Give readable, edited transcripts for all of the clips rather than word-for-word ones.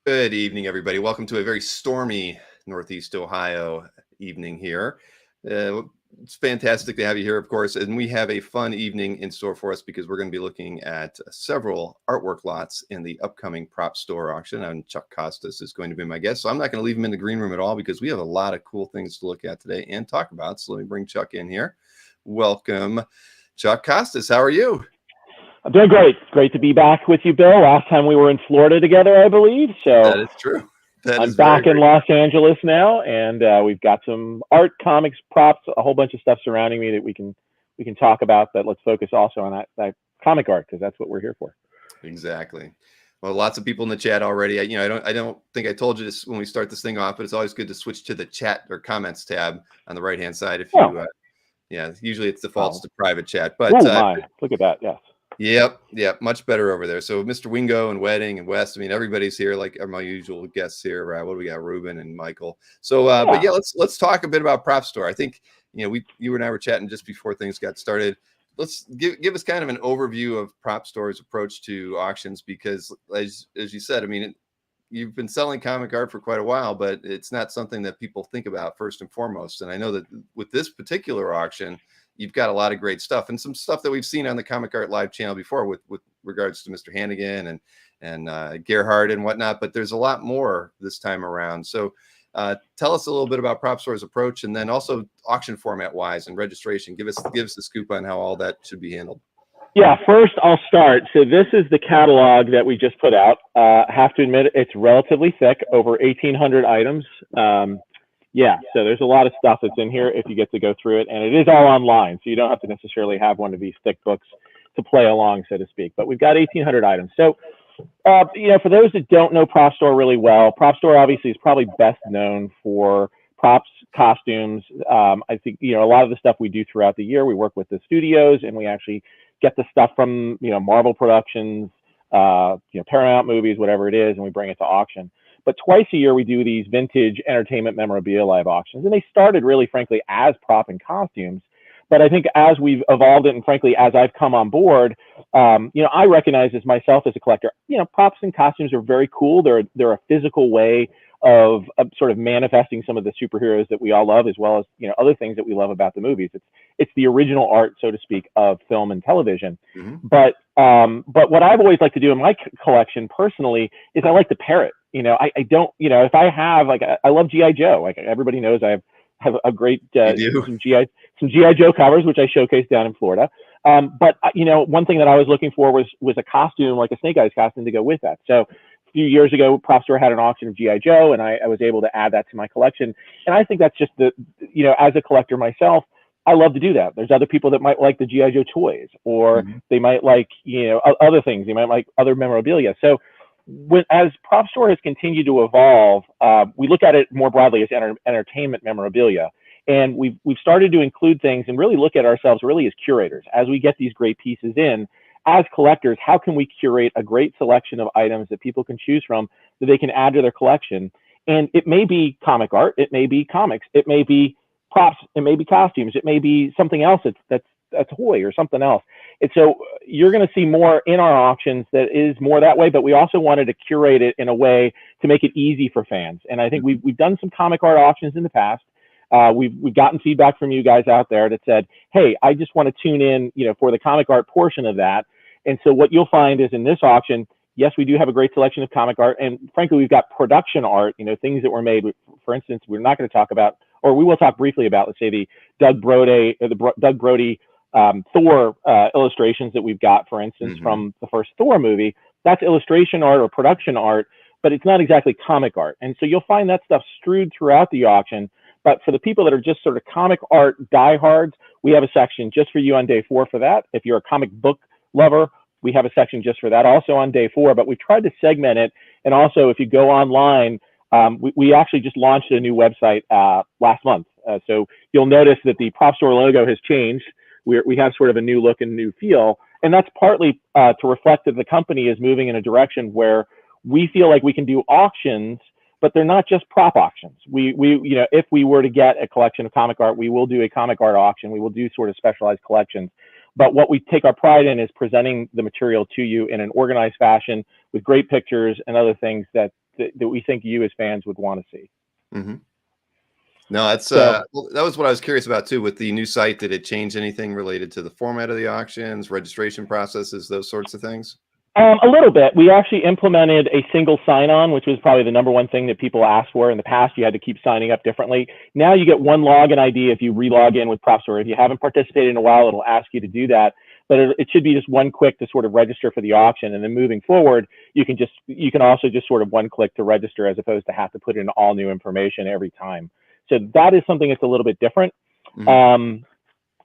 Good evening, everybody. Welcome to a very stormy Northeast Ohio evening here. It's fantastic to have you here, of course, and we have a fun evening in store for us because we're going to be looking at several artwork lots in the upcoming Propstore auction, and Chuck Costas is going to be my guest. So I'm not going to leave him in the green room at all because we have a lot of cool things to look at today and talk about. So let me bring Chuck in here. Welcome, Chuck Costas. How are you? I'm doing great. It's great to be back with you, Bill. Last time we were in Florida together, I believe. So that is true. I'm back in Los Angeles now, and we've got some art, comics, props, a whole bunch of stuff surrounding me that we can talk about. But let's focus also on that comic art because that's what we're here for. Exactly. Well, lots of people in the chat already. I don't think I told you this when we start this thing off, but it's always good to switch to the chat or comments tab on the right hand side. If you, usually it defaults to private chat. But look at that. Yes. Yep, much better over there. So Mr. Wingo and Wedding and West, I mean, everybody's here, like my usual guests here. What do we got? Ruben and Michael. So, but let's talk a bit about Propstore. I think, you and I were chatting just before things got started. Let's give us kind of an overview of Propstore's approach to auctions, because as you said, I mean, you've been selling comic art for quite a while, but it's not something that people think about first and foremost. And I know that with this particular auction, you've got a lot of great stuff and some stuff that we've seen on the Comic Art Live channel before with regards to Mr. Hannigan and Gerhard and whatnot, but there's a lot more this time around. So tell us a little bit about Propstore's approach, and then also auction format wise and registration. Give us the scoop on how all that should be handled. Yeah, first I'll start. So this is the catalog that we just put out. Have to admit, it's relatively thick, over 1,800 items. So there's a lot of stuff that's in here if you get to go through it, and it is all online, so you don't have to necessarily have one of these thick books to play along, so to speak. But we've got 1,800 items. So, for those that don't know Propstore really well, Propstore obviously is probably best known for props, costumes. I think, a lot of the stuff we do throughout the year, we work with the studios, and we actually get the stuff from, Marvel Productions, Paramount movies, whatever it is, and we bring it to auction. But twice a year, we do these vintage Entertainment Memorabilia Live auctions. And they started really, frankly, as prop and costumes. But I think as we've evolved it, and frankly, as I've come on board, I recognize as myself as a collector, props and costumes are very cool. They're a physical way of sort of manifesting some of the superheroes that we all love, as well as, other things that we love about the movies. It's the original art, so to speak, of film and television. Mm-hmm. But what I've always liked to do in my collection personally is I like to pair it. I don't, if I have, I love G.I. Joe. Like everybody knows, I have a great some G.I. Joe covers, which I showcased down in Florida. But one thing that I was looking for was a costume, like a Snake Eyes costume, to go with that. So a few years ago, Propstore had an auction of G.I. Joe, and I was able to add that to my collection. And I think that's just as a collector myself, I love to do that. There's other people that might like the G.I. Joe toys, or they might like, other things. They might like other memorabilia. So as Propstore has continued to evolve, we look at it more broadly as entertainment memorabilia. And we've started to include things and really look at ourselves really as curators. As we get these great pieces in, as collectors, how can we curate a great selection of items that people can choose from that they can add to their collection? And it may be comic art, it may be comics, it may be props, it may be costumes, it may be something else that's a toy or something else. And so you're going to see more in our auctions that is more that way, but we also wanted to curate it in a way to make it easy for fans. And I think we've done some comic art auctions in the past. We've gotten feedback from you guys out there that said, hey, I just want to tune in, for the comic art portion of that. And so what you'll find is in this auction, yes, we do have a great selection of comic art. And frankly, we've got production art, things that were made. For instance, we're not going to talk about, or we will talk briefly about, let's say, the Doug Brody Thor illustrations that we've got, for instance, from the first Thor movie. That's illustration art or production art, but it's not exactly comic art. And so you'll find that stuff strewed throughout the auction. But for the people that are just sort of comic art diehards, we have a section just for you on day 4 for that. If you're a comic book lover, we have a section just for that also on day 4. But we tried to segment it. And also, if you go online, we actually just launched a new website last month. So you'll notice that the Propstore logo has changed. We have sort of a new look and new feel. And that's partly to reflect that the company is moving in a direction where we feel like we can do auctions, but they're not just prop auctions. We if we were to get a collection of comic art, we will do a comic art auction. We will do sort of specialized collections. But what we take our pride in is presenting the material to you in an organized fashion with great pictures and other things that we think you as fans would want to see. Mm-hmm. No, that's well, that was what I was curious about too. With the new site, did it change anything related to the format of the auctions, registration processes, those sorts of things? A little bit. We actually implemented a single sign-on, which was probably the #1 thing that people asked for. In the past, you had to keep signing up differently. Now you get one login ID if you re-log in with Propstore. If you haven't participated in a while, it'll ask you to do that. But it should be just one click to sort of register for the auction. And then moving forward, you can also just sort of one click to register as opposed to have to put in all new information every time. So that is something that's a little bit different. Mm-hmm.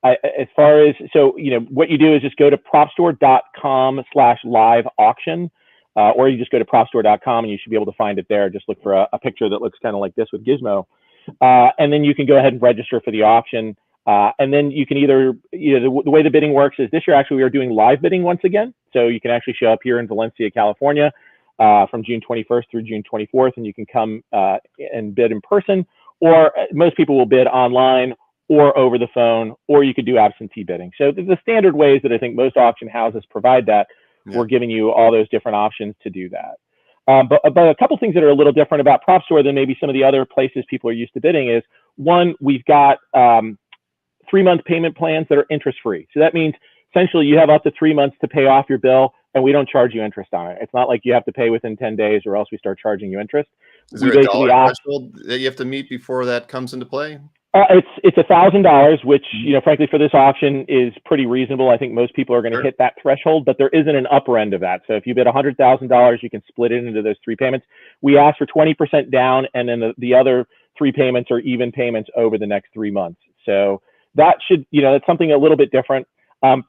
As far as, so, what you do is just go to propstore.com/live auction, or you just go to propstore.com and you should be able to find it there. Just look for a picture that looks kind of like this with Gizmo. And then you can go ahead and register for the auction. And then you can either, the way the bidding works is this year, actually, we are doing live bidding once again. So you can actually show up here in Valencia, California, from June 21st through June 24th, and you can come and bid in person, or most people will bid online or over the phone, or you could do absentee bidding. So the standard ways that I think most auction houses provide that, we're giving you all those different options to do that. But a couple things that are a little different about Propstore than maybe some of the other places people are used to bidding is, one, we've got 3-month payment plans that are interest-free. So that means essentially you have up to 3 months to pay off your bill, and we don't charge you interest on it. It's not like you have to pay within 10 days or else we start charging you interest. Is there a dollar threshold that you have to meet before that comes into play? It's $1,000, which, frankly, for this auction is pretty reasonable. I think most people are going to hit that threshold, but there isn't an upper end of that. So if you bid $100,000, you can split it into those 3 payments. We ask for 20% down, and then the other 3 payments are even payments over the next 3 months. So that should, that's something a little bit different.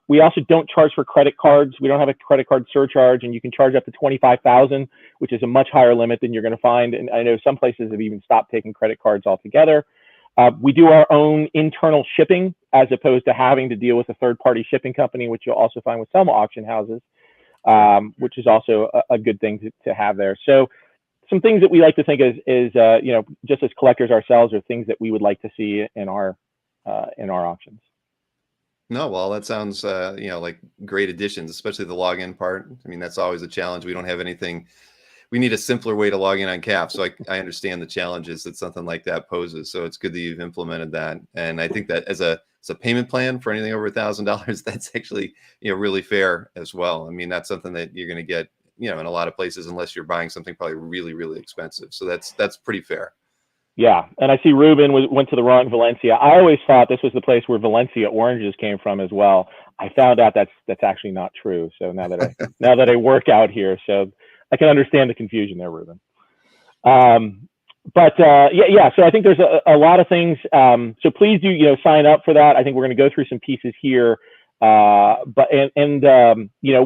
We also don't charge for credit cards. We don't have a credit card surcharge, and you can charge up to $25,000, which is a much higher limit than you're going to find. And I know some places have even stopped taking credit cards altogether. We do our own internal shipping as opposed to having to deal with a third-party shipping company, which you'll also find with some auction houses, which is also a good thing to have there. So some things that we like to think is just as collectors ourselves, are things that we would like to see in our auctions. No, well, that sounds like great additions, especially the login part. I mean, that's always a challenge. We don't have anything. We need a simpler way to log in on CAF. So I understand the challenges that something like that poses. So it's good that you've implemented that. And I think that as a payment plan for anything over $1,000, that's actually, really fair as well. I mean, that's something that you're going to get, in a lot of places, unless you're buying something probably really, really expensive. So that's pretty fair. Yeah. And I see Ruben went to the wrong Valencia. I always thought this was the place where Valencia oranges came from as well. I found out that's actually not true. So now that I work out here, so I can understand the confusion there, Ruben. So I think there's a lot of things. So please do, sign up for that. I think we're going to go through some pieces here. We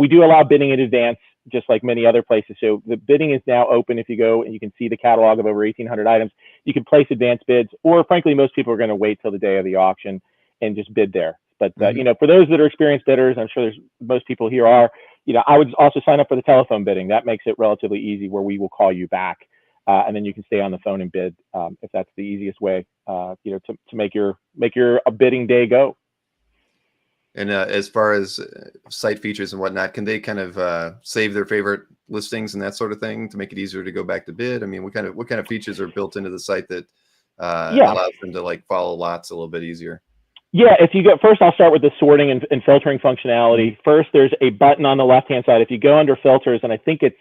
do allow bidding in advance, just like many other places. So the bidding is now open. If you go and you can see the catalog of over 1,800 items, you can place advance bids, or frankly, most people are going to wait till the day of the auction and just bid there. But, for those that are experienced bidders, I'm sure most people here are, I would also sign up for the telephone bidding. That makes it relatively easy, where we will call you back, and then you can stay on the phone and bid, if that's the easiest way, to make your bidding day go. And as far as site features and whatnot, can they kind of save their favorite listings and that sort of thing to make it easier to go back to bid? I mean, what kind of features are built into the site that allows them to follow lots a little bit easier? Yeah, if you go first, I'll start with the sorting and filtering functionality. First, there's a button on the left-hand side. If you go under filters, and I think it's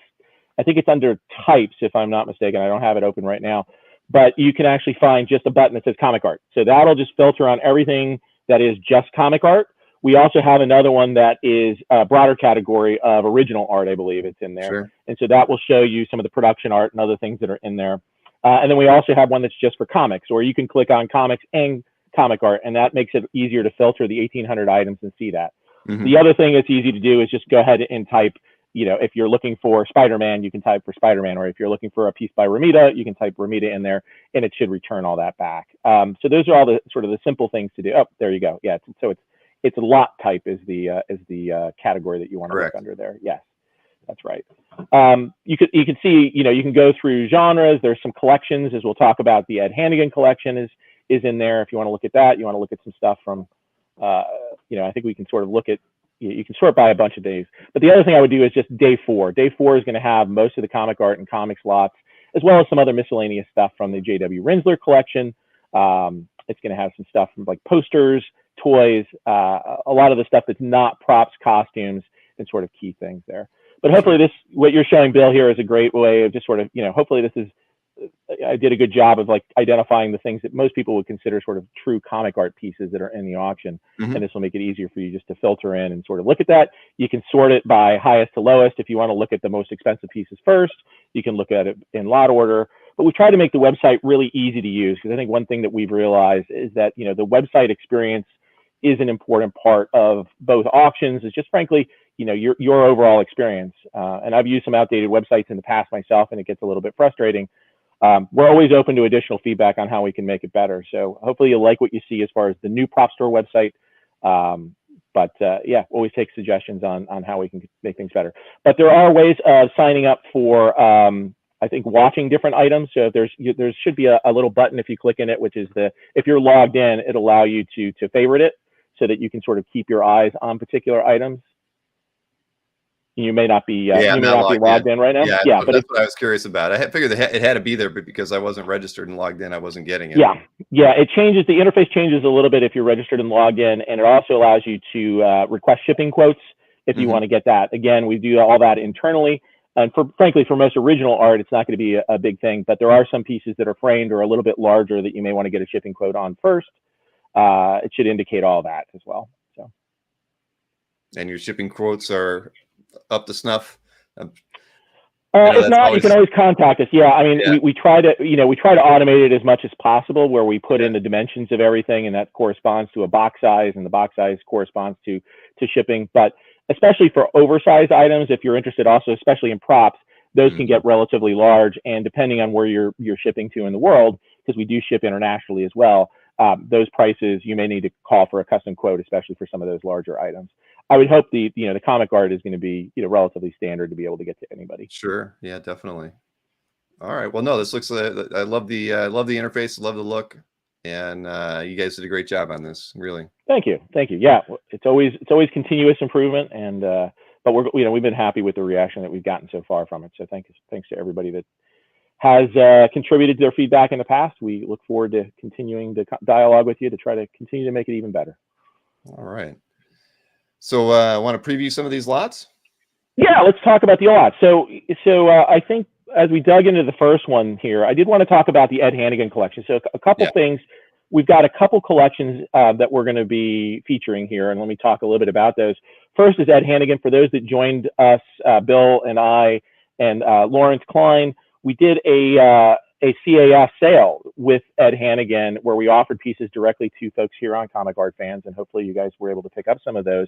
under types, if I'm not mistaken. I don't have it open right now, but you can actually find just a button that says comic art. So that'll just filter on everything that is just comic art. We also have another one that is a broader category of original art. I believe it's in there. Sure. And so that will show you some of the production art and other things that are in there. And then we also have one that's just for comics, or you can click on comics and comic art, and that makes it easier to filter the 1,800 items and see that. Mm-hmm. The other thing that's easy to do is just go ahead and type, if you're looking for Spider-Man, you can type for Spider-Man, or if you're looking for a piece by Romita, you can type Romita in there, and it should return all that back. So those are all the sort of the simple things to do. Oh, there you go. Yeah. So it's lot type is the category that you want to look under there. Yes, that's right. You can see, you can go through genres. There's some collections, as we'll talk about. The Ed Hannigan collection is in there. If you want to look at that, you want to look at some stuff from, I think we can sort of look at, you can sort by a bunch of days. But the other thing I would do is just day 4. Day 4 is going to have most of the comic art and comics lots, as well as some other miscellaneous stuff from the J.W. Rinzler collection. It's going to have some stuff from like posters, toys, a lot of the stuff that's not props, costumes, and sort of key things there. But hopefully this, what you're showing, Bill, here is a great way of just sort of, hopefully this is, I did a good job of like identifying the things that most people would consider sort of true comic art pieces that are in the auction. And this will make it easier for you just to filter in and sort of look at that. You can sort it by highest to lowest. If you want to look at the most expensive pieces first, you can look at it in lot order. But we try to make the website really easy to use, because I think one thing that we've realized is that, the website experience is an important part of both auctions. It's just frankly, your overall experience. And I've used some outdated websites in the past myself, and it gets a little bit frustrating. We're always open to additional feedback on how we can make it better. So hopefully you'll like what you see as far as the new Propstore website. Yeah, always take suggestions on how we can make things better. But there are ways of signing up for, I think, watching different items. So there should be a little button if you click in it, which is if you're logged in, it'll allow you to favorite it so that you can sort of keep your eyes on particular items. You may not be, logged in right now. Yeah, but that's what I was curious about. I figured it had to be there, but because I wasn't registered and logged in, I wasn't getting it. Yeah, it changes. The interface changes a little bit if you're registered and logged in, and it also allows you to request shipping quotes if you want to get that. Again, we do all that internally. And frankly, for most original art, it's not going to be a big thing, but there are some pieces that are framed or a little bit larger that you may want to get a shipping quote on first. It should indicate all that as well. So. And your shipping quotes are up to snuff? If not, you can always contact us. Yeah, I mean, we try to, we try to automate it as much as possible, where we put in the dimensions of everything, and that corresponds to a box size, and the box size corresponds to shipping. But especially for oversized items, if you're interested, also especially in props, those can get relatively large, and depending on where you're shipping to in the world, because we do ship internationally as well, those prices you may need to call for a custom quote, especially for some of those larger items. I would hope the comic art is going to be relatively standard to be able to get to anybody. Sure. Yeah, definitely. All right. Well, no, this looks. I love the interface. Love the look, and you guys did a great job on this. Really. Thank you. Yeah, it's always continuous improvement, and but we've been happy with the reaction that we've gotten so far from it. So thanks to everybody that has contributed to their feedback in the past. We look forward to continuing the dialogue with you to try to continue to make it even better. All right. So I want to preview some of these lots? Yeah, let's talk about the lots. So I think as we dug into the first one here, I did want to talk about the Ed Hannigan collection. So a couple things. We've got a couple collections that we're going to be featuring here, and let me talk a little bit about those. First is Ed Hannigan. For those that joined us, Bill and I and Lawrence Klein, we did a CAF sale with Ed Hannigan, where we offered pieces directly to folks here on Comic Art Fans, and hopefully you guys were able to pick up some of those.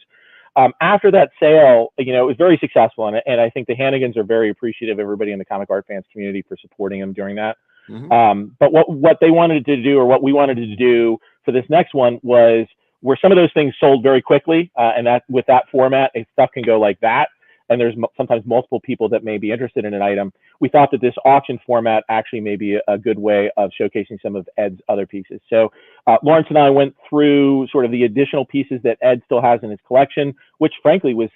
After that sale, it was very successful, and I think the Hannigans are very appreciative of everybody in the Comic Art Fans community for supporting them during that. But what they wanted to do, or what we wanted to do for this next one, was where some of those things sold very quickly, and that with that format, stuff can go like that, and there's sometimes multiple people that may be interested in an item. We thought that this auction format actually may be a good way of showcasing some of Ed's other pieces. So Lawrence and I went through sort of the additional pieces that Ed still has in his collection, which frankly was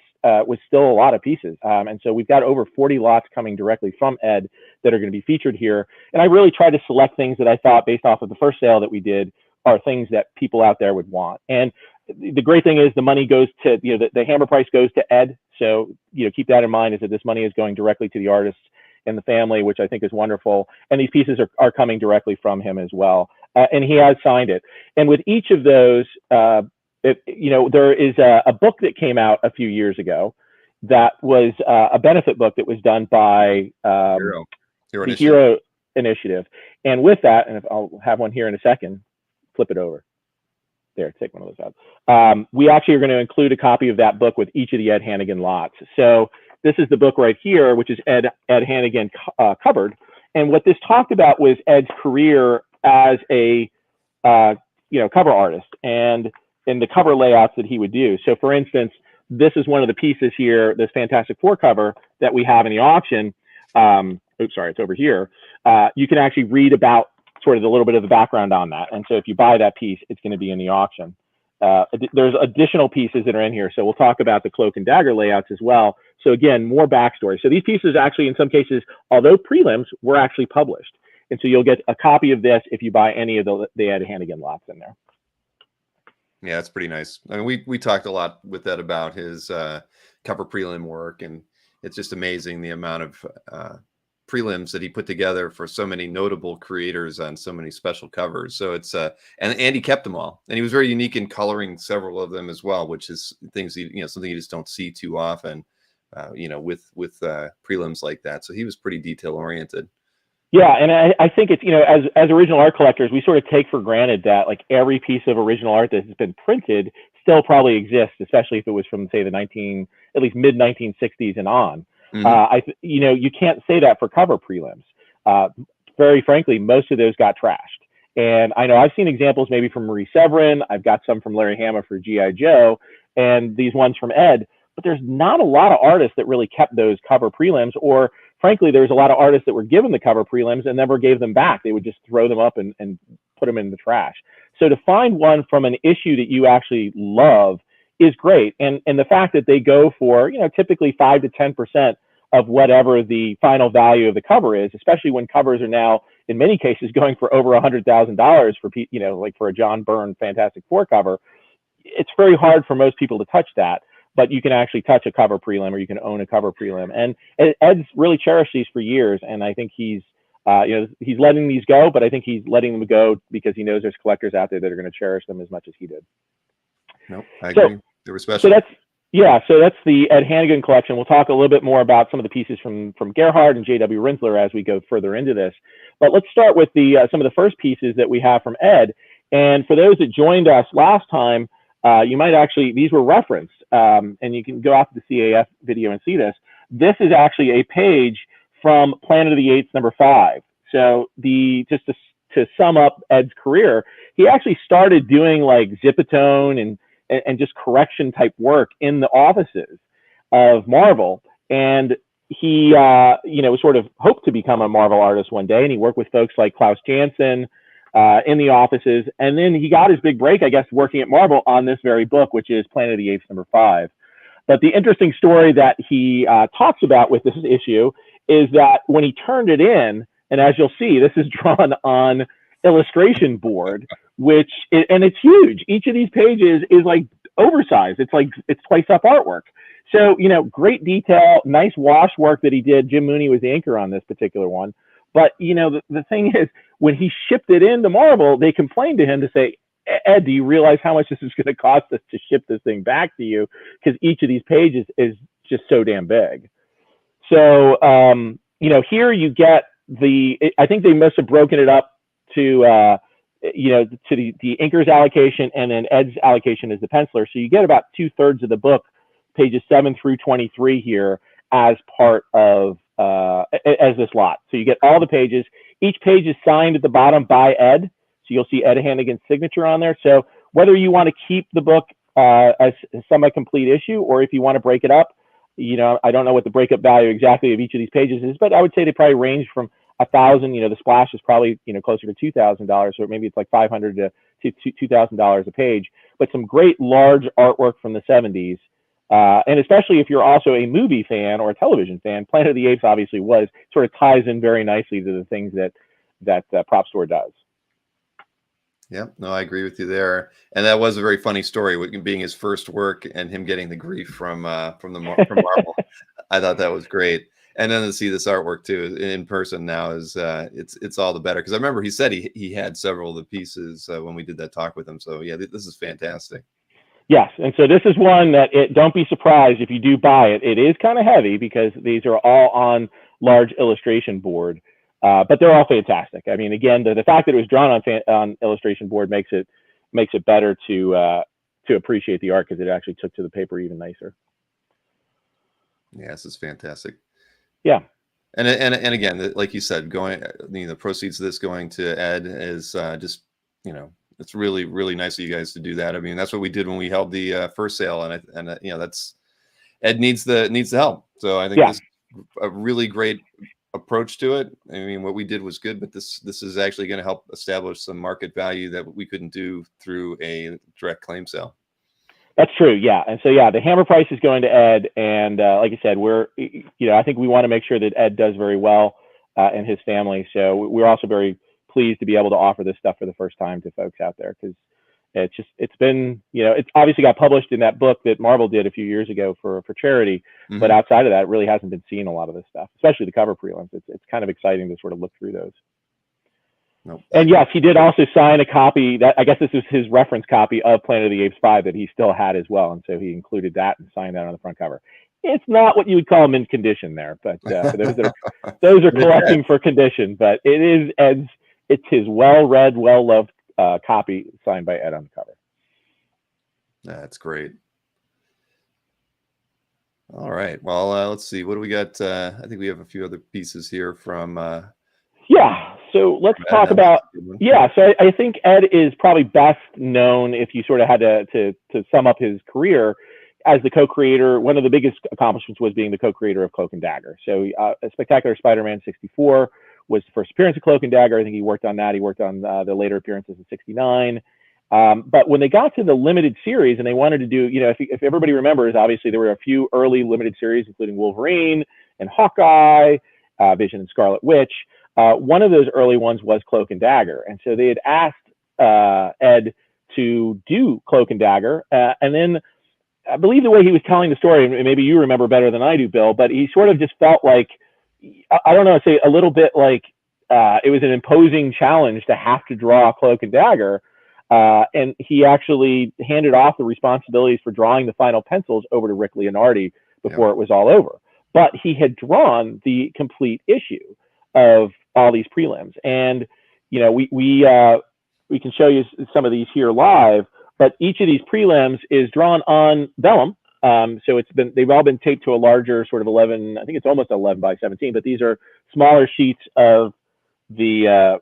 still a lot of pieces. And so we've got over 40 lots coming directly from Ed that are going to be featured here. And I really tried to select things that I thought, based off of the first sale that we did, are things that people out there would want. And the great thing is the money goes to, the hammer price goes to Ed. So, keep that in mind, is that this money is going directly to the artists and the family, which I think is wonderful. And these pieces are coming directly from him as well. And he has signed it. And with each of those, there is a book that came out a few years ago that was a benefit book that was done by the Hero Initiative. And with that, and I'll have one here in a second, flip it over. There, take one of those out. We actually are going to include a copy of that book with each of the Ed Hannigan lots. So this is the book right here, which is Ed Hannigan covered. And what this talked about was Ed's career as a cover artist and in the cover layouts that he would do. So for instance, this is one of the pieces here, this Fantastic Four cover that we have in the auction. Oops, sorry, it's over here. You can actually read about sort of a little bit of the background on that. And so if you buy that piece, it's going to be in the auction. there's additional pieces that are in here. So we'll talk about the Cloak and Dagger layouts as well. So again, more backstory. So these pieces actually, in some cases, although prelims, were actually published. And so you'll get a copy of this if you buy any of the Ed Hannigan lots in there. Yeah, it's pretty nice. I mean, we talked a lot with Ed about his cover prelim work, and it's just amazing the amount of prelims that he put together for so many notable creators on so many special covers. So it's and he kept them all, and he was very unique in coloring several of them as well, which is things something you just don't see too often, with prelims like that. So he was pretty detail oriented. Yeah, and I think it's, as original art collectors, we sort of take for granted that like every piece of original art that has been printed still probably exists, especially if it was from, say, at least mid 1960s and on. Mm-hmm. You can't say that for cover prelims. Very frankly, most of those got trashed. And I know I've seen examples maybe from Marie Severin. I've got some from Larry Hama for G.I. Joe, and these ones from Ed. But there's not a lot of artists that really kept those cover prelims, or frankly, there's a lot of artists that were given the cover prelims and never gave them back. They would just throw them up and put them in the trash. So to find one from an issue that you actually love is great. And the fact that they go for, typically 5 to 10% of whatever the final value of the cover is, especially when covers are now, in many cases, going for over $100,000 for, like for a John Byrne Fantastic Four cover. It's very hard for most people to touch that. But you can actually touch a cover prelim, or you can own a cover prelim. And Ed's really cherished these for years, and I think he's letting these go, but I think he's letting them go because he knows there's collectors out there that are going to cherish them as much as he did. Nope, I agree. They were special. So that's the Ed Hannigan collection. We'll talk a little bit more about some of the pieces from Gerhard and J.W. Rinzler as we go further into this. But let's start with some of the first pieces that we have from Ed. And for those that joined us last time, you might actually, these were referenced, and you can go out to the CAF video and see this. This is actually a page from Planet of the Apes #5. So just to sum up Ed's career, he actually started doing like Zipatone and just correction type work in the offices of Marvel. And he, sort of hoped to become a Marvel artist one day. And he worked with folks like Klaus Janson, in the offices, and then he got his big break, I guess, working at Marvel on this very book, which is Planet of the Apes #5. But the interesting story that he talks about with this issue is that when he turned it in, and as you'll see, this is drawn on illustration board, and it's huge. Each of these pages is like oversized. It's twice up artwork. So, great detail, nice wash work that he did. Jim Mooney was the inker on this particular one. But, the thing is, when he shipped it into Marvel, they complained to him to say, Ed, do you realize how much this is going to cost us to ship this thing back to you? Because each of these pages is just so damn big. So, here you get I think they must have broken it up to, to the inker's allocation, and then Ed's allocation as the penciler. So you get about 2/3 of the book, pages 7 through 23 here, as part of as this lot. So you get all the pages. Each page is signed at the bottom by Ed. So you'll see Ed Hannigan's signature on there. So whether you want to keep the book as a semi-complete issue, or if you want to break it up, I don't know what the breakup value exactly of each of these pages is, but I would say they probably range from $1,000. The splash is probably closer to $2,000, so maybe it's like $500 to $2,000 a page. But some great large artwork from the 70s. And especially if you're also a movie fan or a television fan, Planet of the Apes obviously sort of ties in very nicely to the things that Propstore does. Yeah, no, I agree with you there. And that was a very funny story, with being his first work and him getting the grief from Marvel. I thought that was great. And then to see this artwork too in person now is it's all the better, because I remember he said he had several of the pieces when we did that talk with him. So yeah, this is fantastic. Yes, and so this is one that don't be surprised if you do buy it. It is kind of heavy because these are all on large illustration board, but they're all fantastic. I mean, again, the fact that it was drawn on illustration board makes it better to appreciate the art, because it actually took to the paper even nicer. Yeah, this is fantastic. Yeah, and again, like you said, the proceeds of this going to Ed is just it's really, really nice of you guys to do that. I mean, that's what we did when we held the first sale, and that's Ed needs the help. So I think this is a really great approach to it. I mean, what we did was good, but this is actually going to help establish some market value that we couldn't do through a direct claim sale. That's true, yeah. And so, yeah, the hammer price is going to Ed, and like I said, I think we want to make sure that Ed does very well and his family. So we're also very pleased to be able to offer this stuff for the first time to folks out there, because it's been, it's obviously got published in that book that Marvel did a few years ago for charity, but outside of that, it really hasn't been seen a lot of this stuff, especially the cover prelims. It's kind of exciting to sort of look through those. Nope. And yes, he did also sign a copy that, I guess this is his reference copy of Planet of the Apes 5 that he still had as well. And so he included that and signed that on the front cover. It's not what you would call mint condition there, but for those are collecting for condition, but it is Ed's, it's his well-read, well-loved copy signed by Ed on the cover. That's great. All right. Well, let's see. What do we got? I think we have a few other pieces here from... Yeah, so let's talk about, so I think Ed is probably best known, if you sort of had to sum up his career, as the co-creator. One of the biggest accomplishments was being the co-creator of Cloak and Dagger. So a Spectacular Spider-Man 64 was the first appearance of Cloak and Dagger. I think he worked on that. He worked on the later appearances in 69. But when they got to the limited series and they wanted to do, if everybody remembers, obviously there were a few early limited series, including Wolverine and Hawkeye, Vision and Scarlet Witch. One of those early ones was Cloak and Dagger. And so they had asked Ed to do Cloak and Dagger. And then I believe the way he was telling the story, and maybe you remember better than I do, Bill, but he sort of just felt like, I don't know, say a little bit like it was an imposing challenge to have to draw Cloak and Dagger. And he actually handed off the responsibilities for drawing the final pencils over to Rick Leonardi before it was all over. But he had drawn the complete issue of all these prelims, and we can show you some of these here live, but each of these prelims is drawn on vellum. So they've all been taped to a larger sort of 11, I think it's almost 11 by 17, but these are smaller sheets of the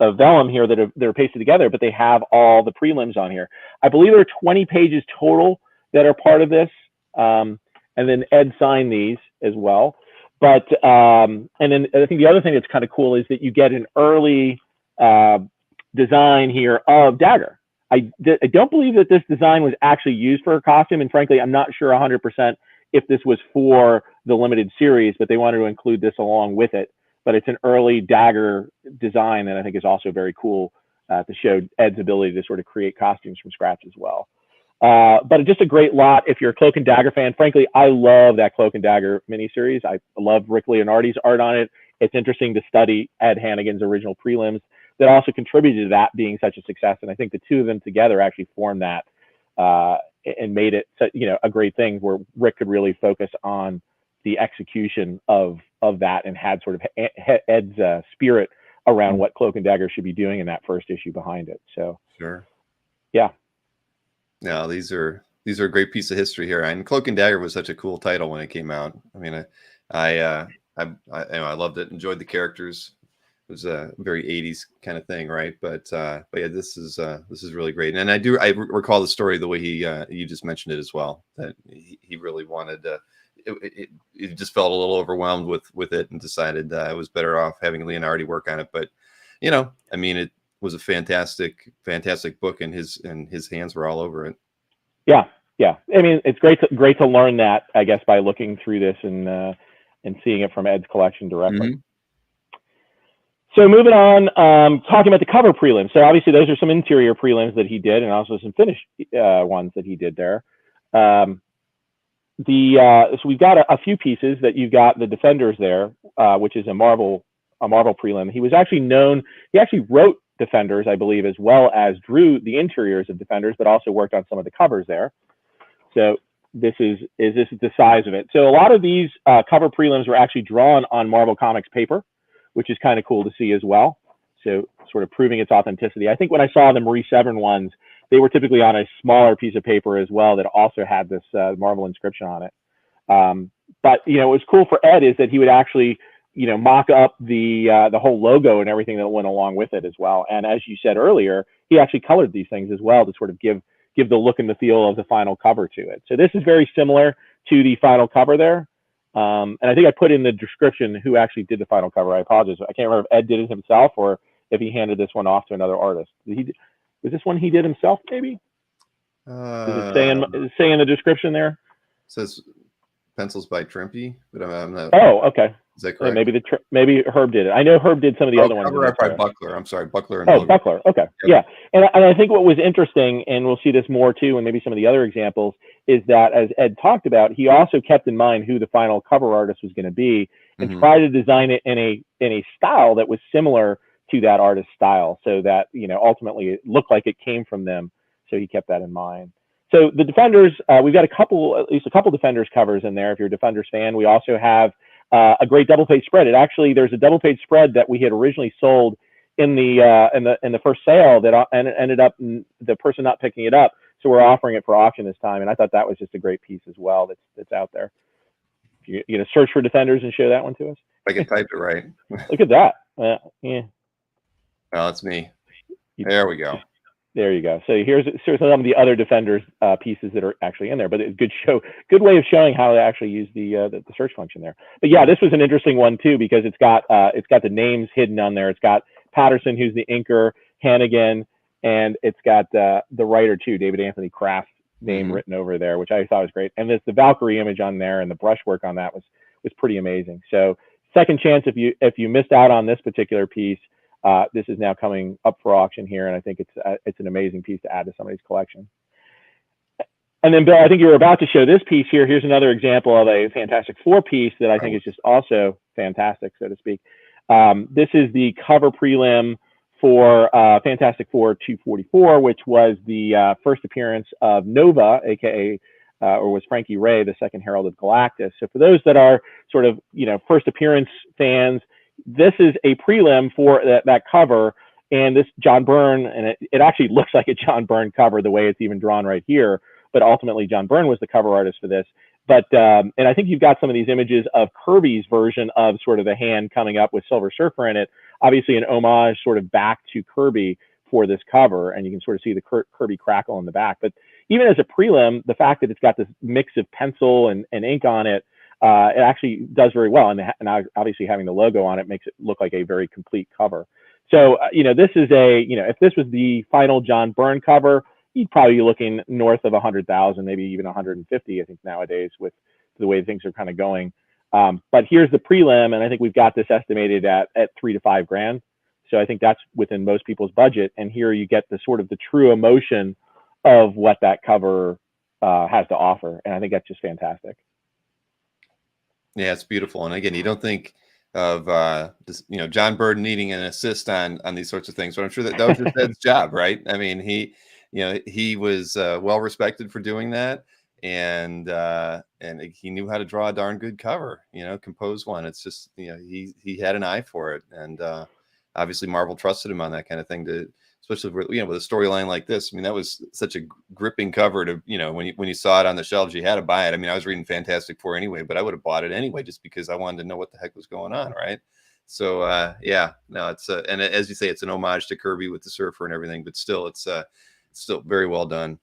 of vellum here that are pasted together, but they have all the prelims on here. I believe there are 20 pages total that are part of this, and then Ed signed these as well. But and then I think the other thing that's kind of cool is that you get an early design here of Dagger. I don't believe that this design was actually used for a costume, and frankly, I'm not sure 100% if this was for the limited series, but they wanted to include this along with it. But it's an early Dagger design that I think is also very cool to show Ed's ability to sort of create costumes from scratch as well. But just a great lot if you're a Cloak and Dagger fan. Frankly, I love that Cloak and Dagger miniseries. I love Rick Leonardi's art on it. It's interesting to study Ed Hannigan's original prelims that also contributed to that being such a success. And I think the two of them together actually formed that and made it, a great thing where Rick could really focus on the execution of that and had sort of Ed's spirit around what Cloak and Dagger should be doing in that first issue behind it. So sure, yeah. No, these are a great piece of history here. And Cloak and Dagger was such a cool title when it came out. I mean, I loved it. Enjoyed the characters. It was a very 80s kind of thing, right? But yeah, this is really great. And I recall the story the way you just mentioned it as well. That he really wanted to. It just felt a little overwhelmed with it and decided it was better off having Leonardi work on it. But I mean, it was a fantastic book, and his hands were all over it. Yeah. I mean, it's great to learn that, I guess, by looking through this and seeing it from Ed's collection directly. So moving on, talking about the cover prelims. So obviously those are some interior prelims that he did, and also some finished ones that he did there. So we've got a few pieces that you've got the Defenders there, which is a Marvel prelim. He was actually known. He actually wrote Defenders, I believe, as well as drew the interiors of Defenders, but also worked on some of the covers there. So this is the size of it. So a lot of these cover prelims were actually drawn on Marvel Comics paper, which is kind of cool to see as well. So sort of proving its authenticity. I think when I saw the Marie Severin ones, they were typically on a smaller piece of paper as well that also had this Marvel inscription on it. But what was cool for Ed is that he would actually mock up the whole logo and everything that went along with it as well. And as you said earlier, he actually colored these things as well to sort of give the look and the feel of the final cover to it. So this is very similar to the final cover there. And I think I put in the description who actually did the final cover. I apologize. I can't remember if Ed did it himself or if he handed this one off to another artist. Was this one he did himself, maybe? Does it say in the description there? Says pencils by Trimpe, but I'm not. Oh, okay. Is that correct? Maybe Herb did it. I know Herb did some of the other ones. Cover art by Buckler. I'm sorry, Buckler. And Buckler. Okay. Yep. Yeah. And I think what was interesting, and we'll see this more too, and maybe some of the other examples, is that as Ed talked about, he also kept in mind who the final cover artist was going to be, and tried to design it in a style that was similar to that artist's style, so that ultimately it looked like it came from them. So he kept that in mind. So the Defenders, we've got at least a couple Defenders covers in there. If you're a Defenders fan, we also have a great double page spread. There's a double page spread that we had originally sold in the first sale that ended up the person not picking it up. So we're offering it for auction this time, and I thought that was just a great piece as well. That's out there. You gonna search for Defenders and show that one to us? I can type it right. Look at that. Yeah. Well, that's me. There we go. There you go. So here's some of the other Defenders pieces that are actually in there, but it's good way of showing how to actually use the search function there. But yeah, this was an interesting one too, because it's got the names hidden on there. It's got Patterson, who's the inker, Hannigan, and it's got the writer too, David Anthony Kraft's name written over there, which I thought was great. And there's the Valkyrie image on there, and the brushwork on that was pretty amazing. So second chance if you missed out on this particular piece. This is now coming up for auction here, and I think it's an amazing piece to add to somebody's collection. And then, Bill, I think you were about to show this piece here. Here's another example of a Fantastic Four piece that I think is just also fantastic, so to speak. This is the cover prelim for Fantastic Four 244, which was the first appearance of Nova, aka or was Frankie Ray, the second Herald of Galactus. So for those that are sort of first appearance fans, this is a prelim for that cover, and this John Byrne, and it actually looks like a John Byrne cover the way it's even drawn right here, but ultimately John Byrne was the cover artist for this. But and I think you've got some of these images of Kirby's version of sort of the hand coming up with Silver Surfer in it, obviously an homage sort of back to Kirby for this cover, and you can sort of see the Kirby crackle in the back. But even as a prelim, the fact that it's got this mix of pencil and ink on it, it actually does very well, and obviously having the logo on it makes it look like a very complete cover. So this is if this was the final John Byrne cover, you'd probably be looking north of 100,000, maybe even 150, I think nowadays with the way things are kind of going. But here's the prelim, and I think we've got this estimated at $3 to $5 grand. So I think that's within most people's budget. And here you get the sort of the true emotion of what that cover has to offer, and I think that's just fantastic. Yeah, it's beautiful. And again, you don't think of John Byrne needing an assist on these sorts of things, but I'm sure that was just Ed's job, right? I mean, he was well respected for doing that, and he knew how to draw a darn good cover, compose one. It's just he had an eye for it, and obviously Marvel trusted him on that kind of thing, to especially with a storyline like this. I mean, that was such a gripping cover to, when you saw it on the shelves, you had to buy it. I mean, I was reading Fantastic Four anyway, but I would have bought it anyway just because I wanted to know what the heck was going on, right? So it's and as you say, it's an homage to Kirby with the Surfer and everything, but still, it's still very well done.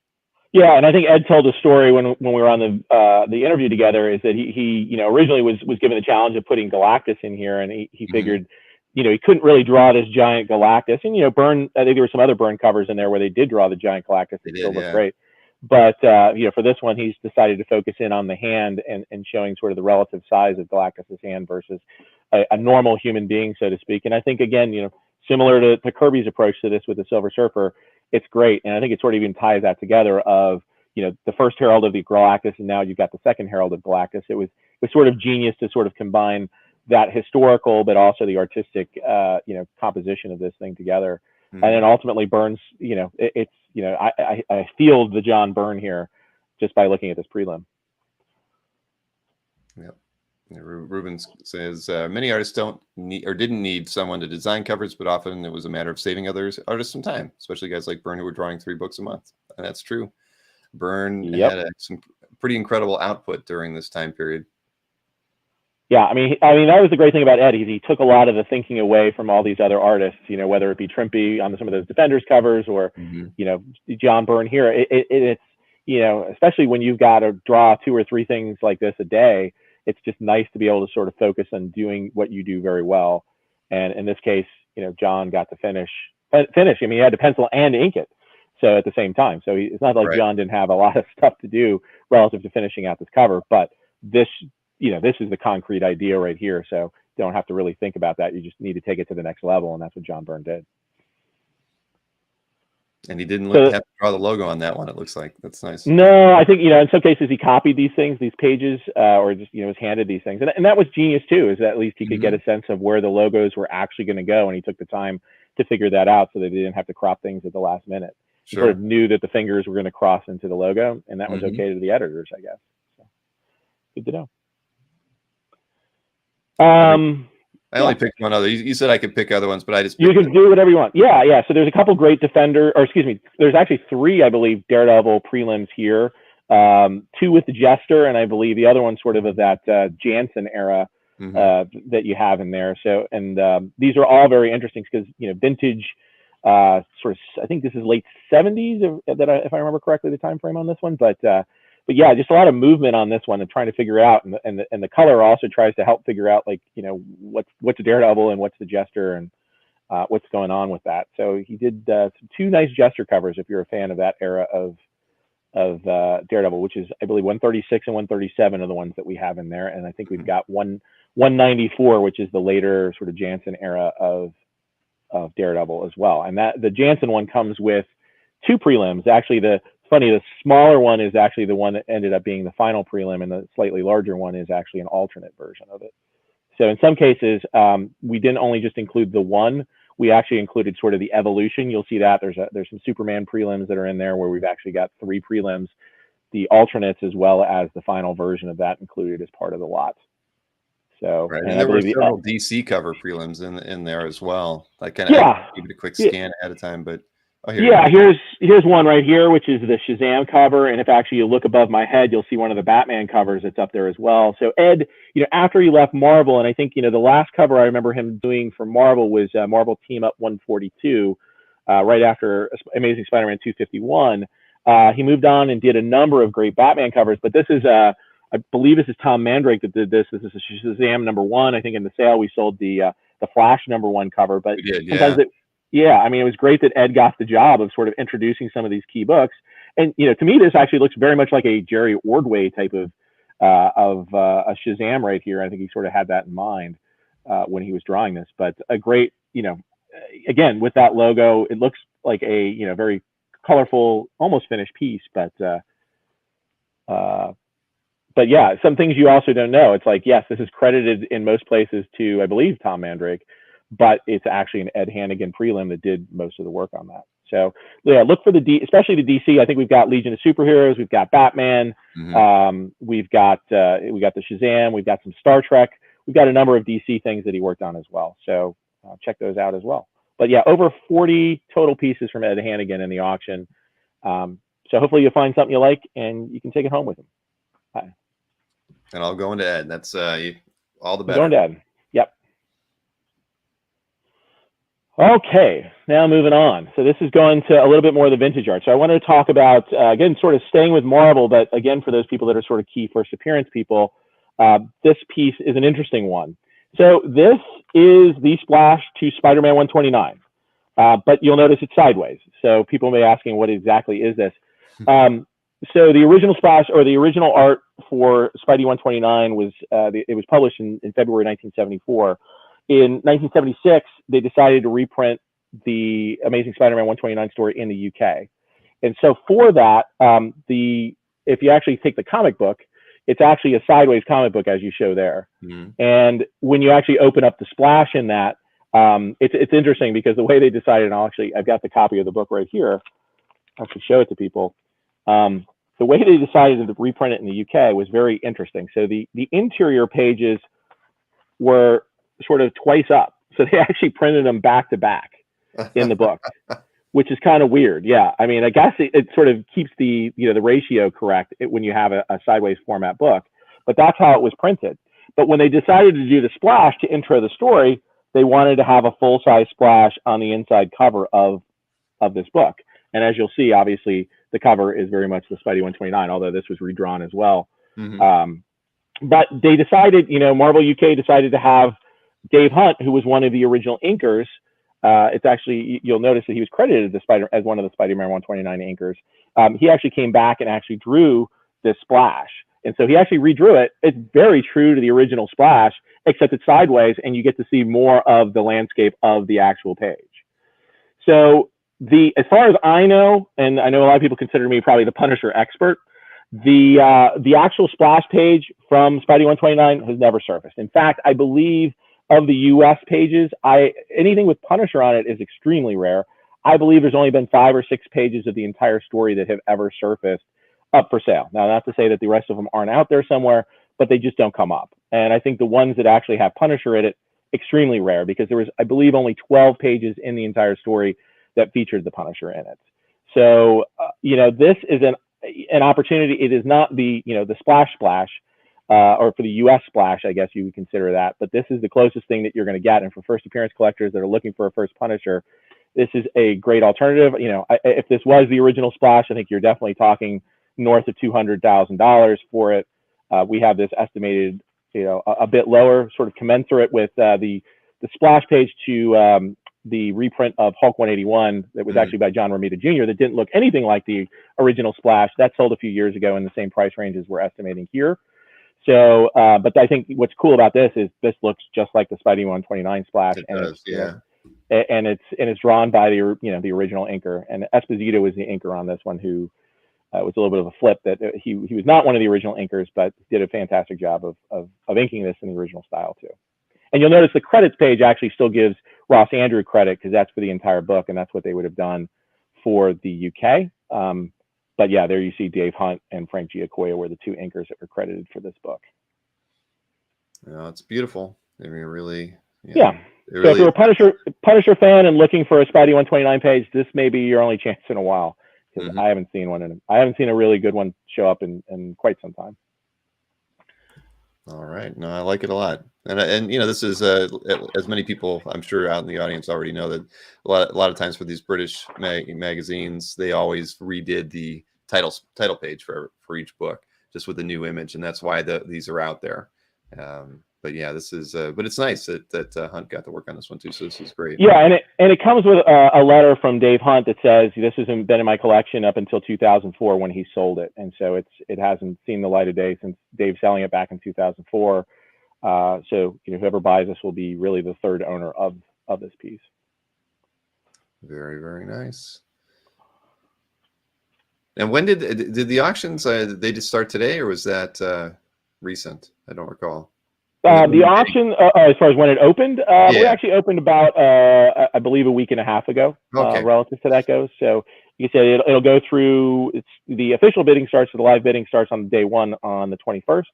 Yeah, and I think Ed told a story when we were on the interview together, is that he originally was given the challenge of putting Galactus in here, and he figured he couldn't really draw this giant Galactus. And Byrne, I think there were some other Byrne covers in there where they did draw the giant Galactus. It still looked great. But for this one, he's decided to focus in on the hand and showing sort of the relative size of Galactus's hand versus a normal human being, so to speak. And I think, again, similar to Kirby's approach to this with the Silver Surfer, it's great. And I think it sort of even ties that together of, the first Herald of the Galactus, and now you've got the second Herald of Galactus. It was sort of genius to sort of combine that historical, but also the artistic, composition of this thing together. And then ultimately Byrne's, I feel the John Byrne here just by looking at this prelim. Yep. Ruben says many artists don't need or didn't need someone to design covers, but often it was a matter of saving artists some time, especially guys like Byrne who were drawing 3 books a month. And that's true. Byrne had some pretty incredible output during this time period. Yeah, I mean, that was the great thing about Ed. He took a lot of the thinking away from all these other artists, whether it be Trimpe on some of those Defenders covers or, John Byrne here. It's, especially when you've got to draw 2 or 3 things like this a day, it's just nice to be able to sort of focus on doing what you do very well. And in this case, you know, John got to finish. I mean, he had to pencil and ink it. So at the same time, so it's not like John didn't have a lot of stuff to do relative to finishing out this cover, but this, you know, this is the concrete idea right here. So you don't have to really think about that. You just need to take it to the next level. And that's what John Byrne did. And he didn't have to draw the logo on that one. It looks like. That's nice. No, I think, you know, in some cases he copied these things, these pages, or just, you know, was handed these things. And that was genius too, is that at least he could get a sense of where the logos were actually going to go. And he took the time to figure that out so that he didn't have to crop things at the last minute. Sure. He sort of knew that the fingers were going to cross into the logo, and that was okay to the editors, I guess. So, good to know. I only picked one other. You said I could pick other ones, but I just you can do whatever you want. Yeah. So there's a couple great Defender, or excuse me, there's actually 3, I believe, Daredevil prelims here. 2 with the Jester, and I believe the other one sort of that Jansen era that you have in there. So, and these are all very interesting because, you know, vintage. Sort of, I think this is late 70s, if I remember correctly, the time frame on this one. But yeah, just a lot of movement on this one and trying to figure out, and the color also tries to help figure out, like, you know, what's Daredevil and what's the Jester and what's going on with that. So he did 2 nice Jester covers if you're a fan of that era of Daredevil, which is, I believe, 136 and 137 are the ones that we have in there, and I think we've got 194, which is the later sort of Jansen era of Daredevil as well. And that the Jansen one comes with 2 prelims. Actually, the smaller one is actually the one that ended up being the final prelim, and the slightly larger one is actually an alternate version of it. So in some cases, we didn't only just include the one, we actually included sort of the evolution. You'll see that there's some Superman prelims that are in there where we've actually got 3 prelims, the alternates as well as the final version of that included as part of the lot. So, right. And there were several DC cover prelims in there as well. I kind of gave it a quick scan ahead of time, but here's one right here, which is the Shazam cover. And if actually you look above my head, you'll see one of the Batman covers that's up there as well. So Ed, you know, after he left Marvel, and I think, you know, the last cover I remember him doing for Marvel was Marvel Team Up 142, right after Amazing Spider-Man 251. He moved on and did a number of great Batman covers, but this is I believe this is Tom Mandrake that did this. This is a Shazam #1. I think in the sale we sold the Flash #1 cover. But sometimes I mean, it was great that Ed got the job of sort of introducing some of these key books. And, you know, to me, this actually looks very much like a Jerry Ordway type of a Shazam right here. I think he sort of had that in mind when he was drawing this. But a great, you know, again, with that logo, it looks like a, you know, very colorful, almost finished piece. But yeah, some things you also don't know. It's like, yes, this is credited in most places to, I believe, Tom Mandrake, but it's actually an Ed Hannigan prelim that did most of the work on that. So yeah, look for especially the DC. I think we've got Legion of Superheroes, we've got Batman, we've got the Shazam, we've got some Star Trek, we've got a number of DC things that he worked on as well. So check those out as well. But yeah, over 40 total pieces from Ed Hannigan in the auction. So hopefully you'll find something you like and you can take it home with him. And I'll go into Ed. That's all the better. Going to Ed. Yep. Okay, now moving on. So this is going to a little bit more of the vintage art. So I wanted to talk about, again, sort of staying with Marvel, but again, for those people that are sort of key first appearance people, this piece is an interesting one. So this is the splash to Spider-Man 129, but you'll notice it's sideways. So people may be asking, what exactly is this? So the original splash, or the original art for Spidey 129 was, it was published in February 1974. In 1976, they decided to reprint the Amazing Spider-Man 129 story in the UK. And so for that, if you actually take the comic book, it's actually a sideways comic book as you show there. And when you actually open up the splash in that, it's interesting because the way they decided, and I've got the copy of the book right here. I'll actually show it to people. The way they decided to reprint it in the UK was very interesting. So the interior pages were sort of twice up. So they actually printed them back to back in the book, which is kind of weird. Yeah. I mean, I guess it sort of keeps the ratio correct when you have a sideways format book, but that's how it was printed. But when they decided to do the splash to intro the story, they wanted to have a full size splash on the inside cover of this book. And as you'll see, obviously the cover is very much the Spidey 129, although this was redrawn as well. but they decided, Marvel UK decided to have Dave Hunt, who was one of the original inkers. It's actually, you'll notice that he was credited as one of the Spider-Man 129 inkers. He actually came back and actually drew this splash. And so he actually redrew it. It's very true to the original splash, except it's sideways, and you get to see more of the landscape of the actual page. So as far as I know, and I know a lot of people consider me probably the Punisher expert, the actual splash page from Spidey 129 has never surfaced. In fact, I believe of the US pages, anything with Punisher on it is extremely rare. I believe there's only been 5 or 6 pages of the entire story that have ever surfaced up for sale. Now, not to say that the rest of them aren't out there somewhere, but they just don't come up. And I think the ones that actually have Punisher in it, extremely rare, because there was, I believe, only 12 pages in the entire story that featured the Punisher in it. So, this is an opportunity. It is not the splash, or for the US splash, I guess you would consider that, but this is the closest thing that you're going to get. And for first appearance collectors that are looking for a first Punisher, this is a great alternative. If this was the original splash, I think you're definitely talking north of $200,000 for it. We have this estimated, a bit lower, sort of commensurate with the splash page to the reprint of Hulk 181 that was actually by John Romita Jr. that didn't look anything like the original splash. That sold a few years ago in the same price range as we're estimating here. So, but I think what's cool about this is this looks just like the Spidey 129 splash, and it's drawn by the original inker, and Esposito was the inker on this one, who was a little bit of a flip that he was not one of the original inkers, but did a fantastic job of inking this in the original style too. And you'll notice the credits page actually still gives Ross Andru credit, because that's for the entire book, and that's what they would have done for the UK. But yeah, there you see Dave Hunt and Frank Giacoia were the 2 inkers that were credited for this book. Yeah, it's beautiful. I mean, really. So if you're a Punisher fan and looking for a Spidey 129 page, this may be your only chance in a while, because I haven't seen one, I haven't seen a really good one show up in quite some time. All right. No, I like it a lot. And this is as many people I'm sure out in the audience already know, that a lot of times for these British magazines, they always redid the title page for each book, just with a new image, and that's why these are out there. But yeah, this is but it's nice that Hunt got to work on this one too, so this is great. Yeah, and it comes with a letter from Dave Hunt that says this has been in my collection up until 2004 when he sold it, and so it hasn't seen the light of day since Dave selling it back in 2004. So whoever buys this will be really the 3rd owner of this piece. Very, very nice. And when did the auctions? They just start today, or was that recent? I don't recall. The auction, as far as when it opened, we actually opened about, I believe, a week and a half ago, relative to that goes. So you said it'll go through. The official bidding starts, so the live bidding starts on day 1 on the 21st.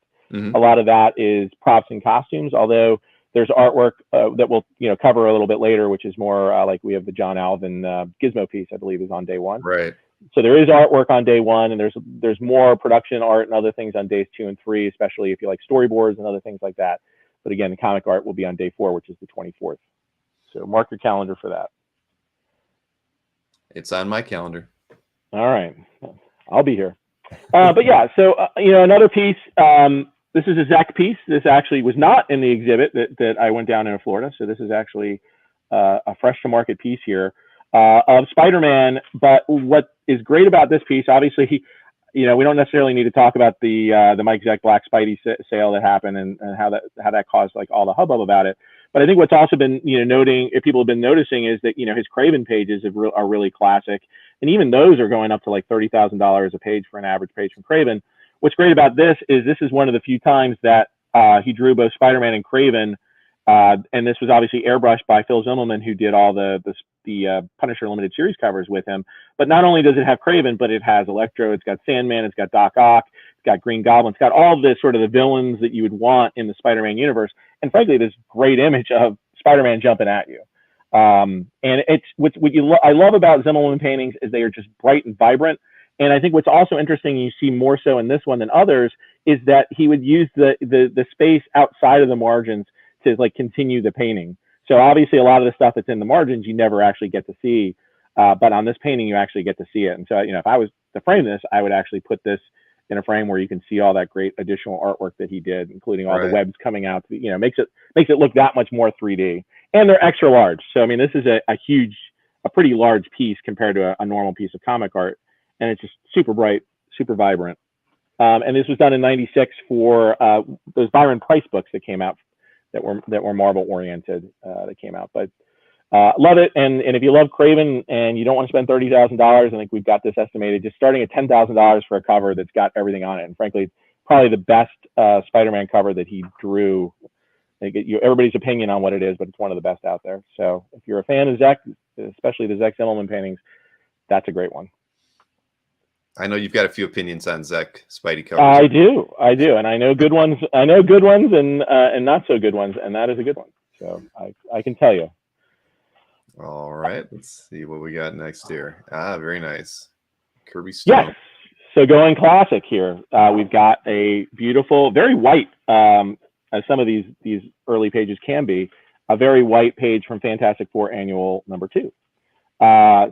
A lot of that is props and costumes, although there's artwork that we'll cover a little bit later, which is more like we have the John Alvin Gizmo piece, I believe, is on day 1. Right. So there is artwork on day 1, and there's more production art and other things on days 2 and 3, especially if you like storyboards and other things like that. But again, the comic art will be on day 4, which is the 24th. So mark your calendar for that. It's on my calendar. All right, I'll be here. But yeah, so another piece. This is a Zack piece. This actually was not in the exhibit that I went down in Florida. So this is actually a fresh to market piece here. Of Spider-Man, but what is great about this piece, obviously, we don't necessarily need to talk about the Mike Zeck Black Spidey sale that happened and how that caused like all the hubbub about it. But I think what's also been people have been noticing is that his Craven pages are really classic, and even those are going up to like $30,000 a page for an average page from Craven. What's great about this is one of the few times that he drew both Spider-Man and Craven. And this was obviously airbrushed by Phil Zimmerman, who did all the Punisher limited series covers with him. But not only does it have Craven, but it has Electro, it's got Sandman, it's got Doc Ock, it's got Green Goblin, it's got all the sort of the villains that you would want in the Spider-Man universe. And frankly, this great image of Spider-Man jumping at you. And it's I love about Zimmerman paintings is they are just bright and vibrant. And I think what's also interesting, you see more so in this one than others, is that he would use the space outside of the margins to like continue the painting. So obviously a lot of the stuff that's in the margins you never actually get to see, but on this painting you actually get to see it. And so if I was to frame this, I would actually put this in a frame where you can see all that great additional artwork that he did, including all the Right. webs coming out. You know, makes it look that much more 3D. And they're extra large. So I mean, this is a pretty large piece compared to a normal piece of comic art, and it's just super bright, super vibrant. And this was done in '96 for those Byron Price books that came out that were Marvel oriented that came out. But love it, and if you love Craven and you don't want to spend $30,000, I think we've got this estimated just starting at $10,000 for a cover that's got everything on it. And frankly, probably the best Spider-Man cover that he drew. Everybody's opinion on what it is, but it's one of the best out there. So if you're a fan of Zack, especially the Zack Zimmerman paintings, that's a great one. I know you've got a few opinions on Zack Spidey covers. I do, and I know good ones. I know good ones and not so good ones, and that is a good one. So I can tell you. All right, let's see what we got next here. Very nice, Kirby Stone. Yes. So going classic here, we've got a beautiful, very white, as some of these early pages can be, a very white page from Fantastic Four Annual #2.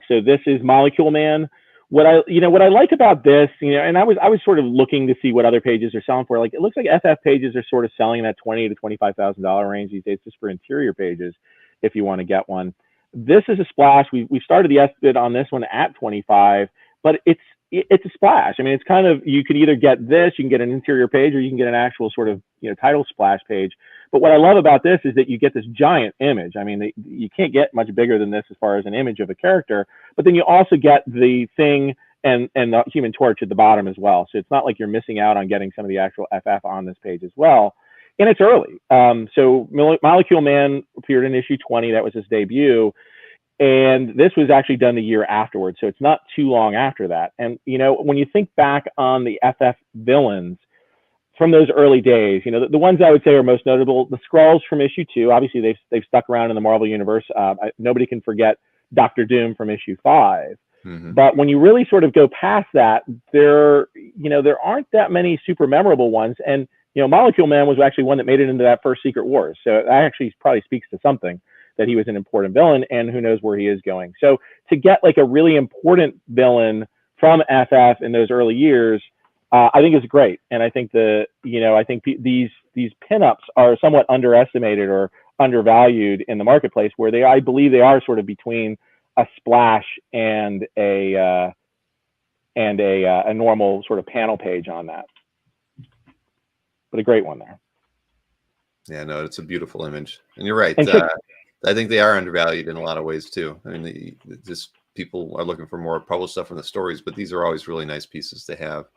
So this is Molecule Man. What I like about this, and I was sort of looking to see what other pages are selling for. Like, it looks like FF pages are sort of selling in that $20,000 to $25,000 range these days, just for interior pages, if you want to get one. This is a splash. We started the estimate on this one at 25, but it's a splash. I mean, it's kind of, you could either get this, you can get an interior page, or you can get an actual sort of title splash page. But what I love about this is that you get this giant image. I mean, you can't get much bigger than this as far as an image of a character, but then you also get the Thing and the Human Torch at the bottom as well. So it's not like you're missing out on getting some of the actual FF on this page as well. And it's early. So Molecule Man appeared in issue 20. That was his debut. And this was actually done the year afterwards. So it's not too long after that. And, when you think back on the FF villains from those early days, the ones I would say are most notable, the Skrulls from issue 2, obviously they've stuck around in the Marvel universe. Nobody can forget Dr. Doom from issue 5. Mm-hmm. But when you really sort of go past that, there aren't that many super memorable ones. And, Molecule Man was actually one that made it into that first Secret Wars. So that actually probably speaks to something, that he was an important villain, and who knows where he is going. So to get like a really important villain from FF in those early years, I think is great. And I think these pinups are somewhat underestimated or undervalued in the marketplace, where I believe they are sort of between a splash and a normal sort of panel page on that. But a great one there. Yeah, no, it's a beautiful image, and you're right. And I think they are undervalued in a lot of ways too. I mean, just people are looking for more published stuff from the stories, but these are always really nice pieces to have.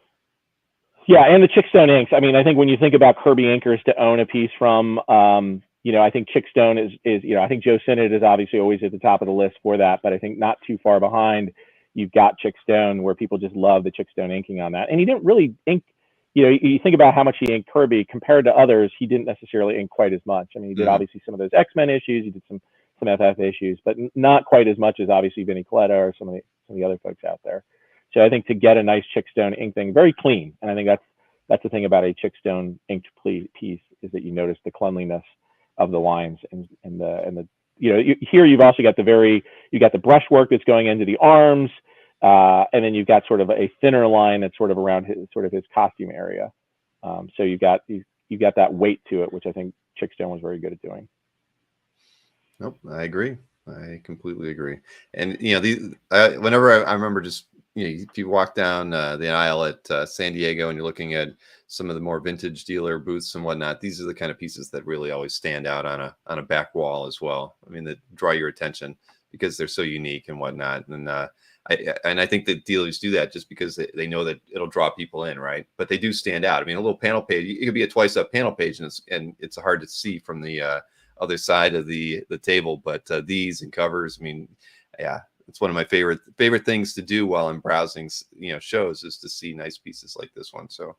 Yeah, and the Chickstone inks. I mean, I think when you think about Kirby inkers to own a piece from, I think Chickstone is I think Joe Sinnott is obviously always at the top of the list for that, but I think not too far behind, you've got Chickstone, where people just love the Chickstone inking on that. And he didn't really ink, you think about how much he inked Kirby compared to others, he didn't necessarily ink quite as much. I mean, he did obviously some of those X-Men issues, he did some FF issues, but not quite as much as obviously Vinnie Coletta or some of the other folks out there. So I think to get a nice Chickstone ink thing, very clean, and I think that's the thing about a Chickstone inked piece, is that you notice the cleanliness of the lines and the here you've also got you got the brushwork that's going into the arms, and then you've got sort of a thinner line that's sort of around his costume area. So you've got that weight to it, which I think Chickstone was very good at doing. Nope, I agree. I completely agree. And whenever I remember, just if you walk down the aisle at San Diego and you're looking at some of the more vintage dealer booths and whatnot, these are the kind of pieces that really always stand out on a back wall as well. I mean, that draw your attention because they're so unique and whatnot. And I think that dealers do that just because they know that it'll draw people in, right? But they do stand out. I mean, a little panel page, it could be a twice up panel page, and it's hard to see from the other side of the table. But these and covers, I mean, yeah, it's one of my favorite things to do while I'm browsing, shows, is to see nice pieces like this one. So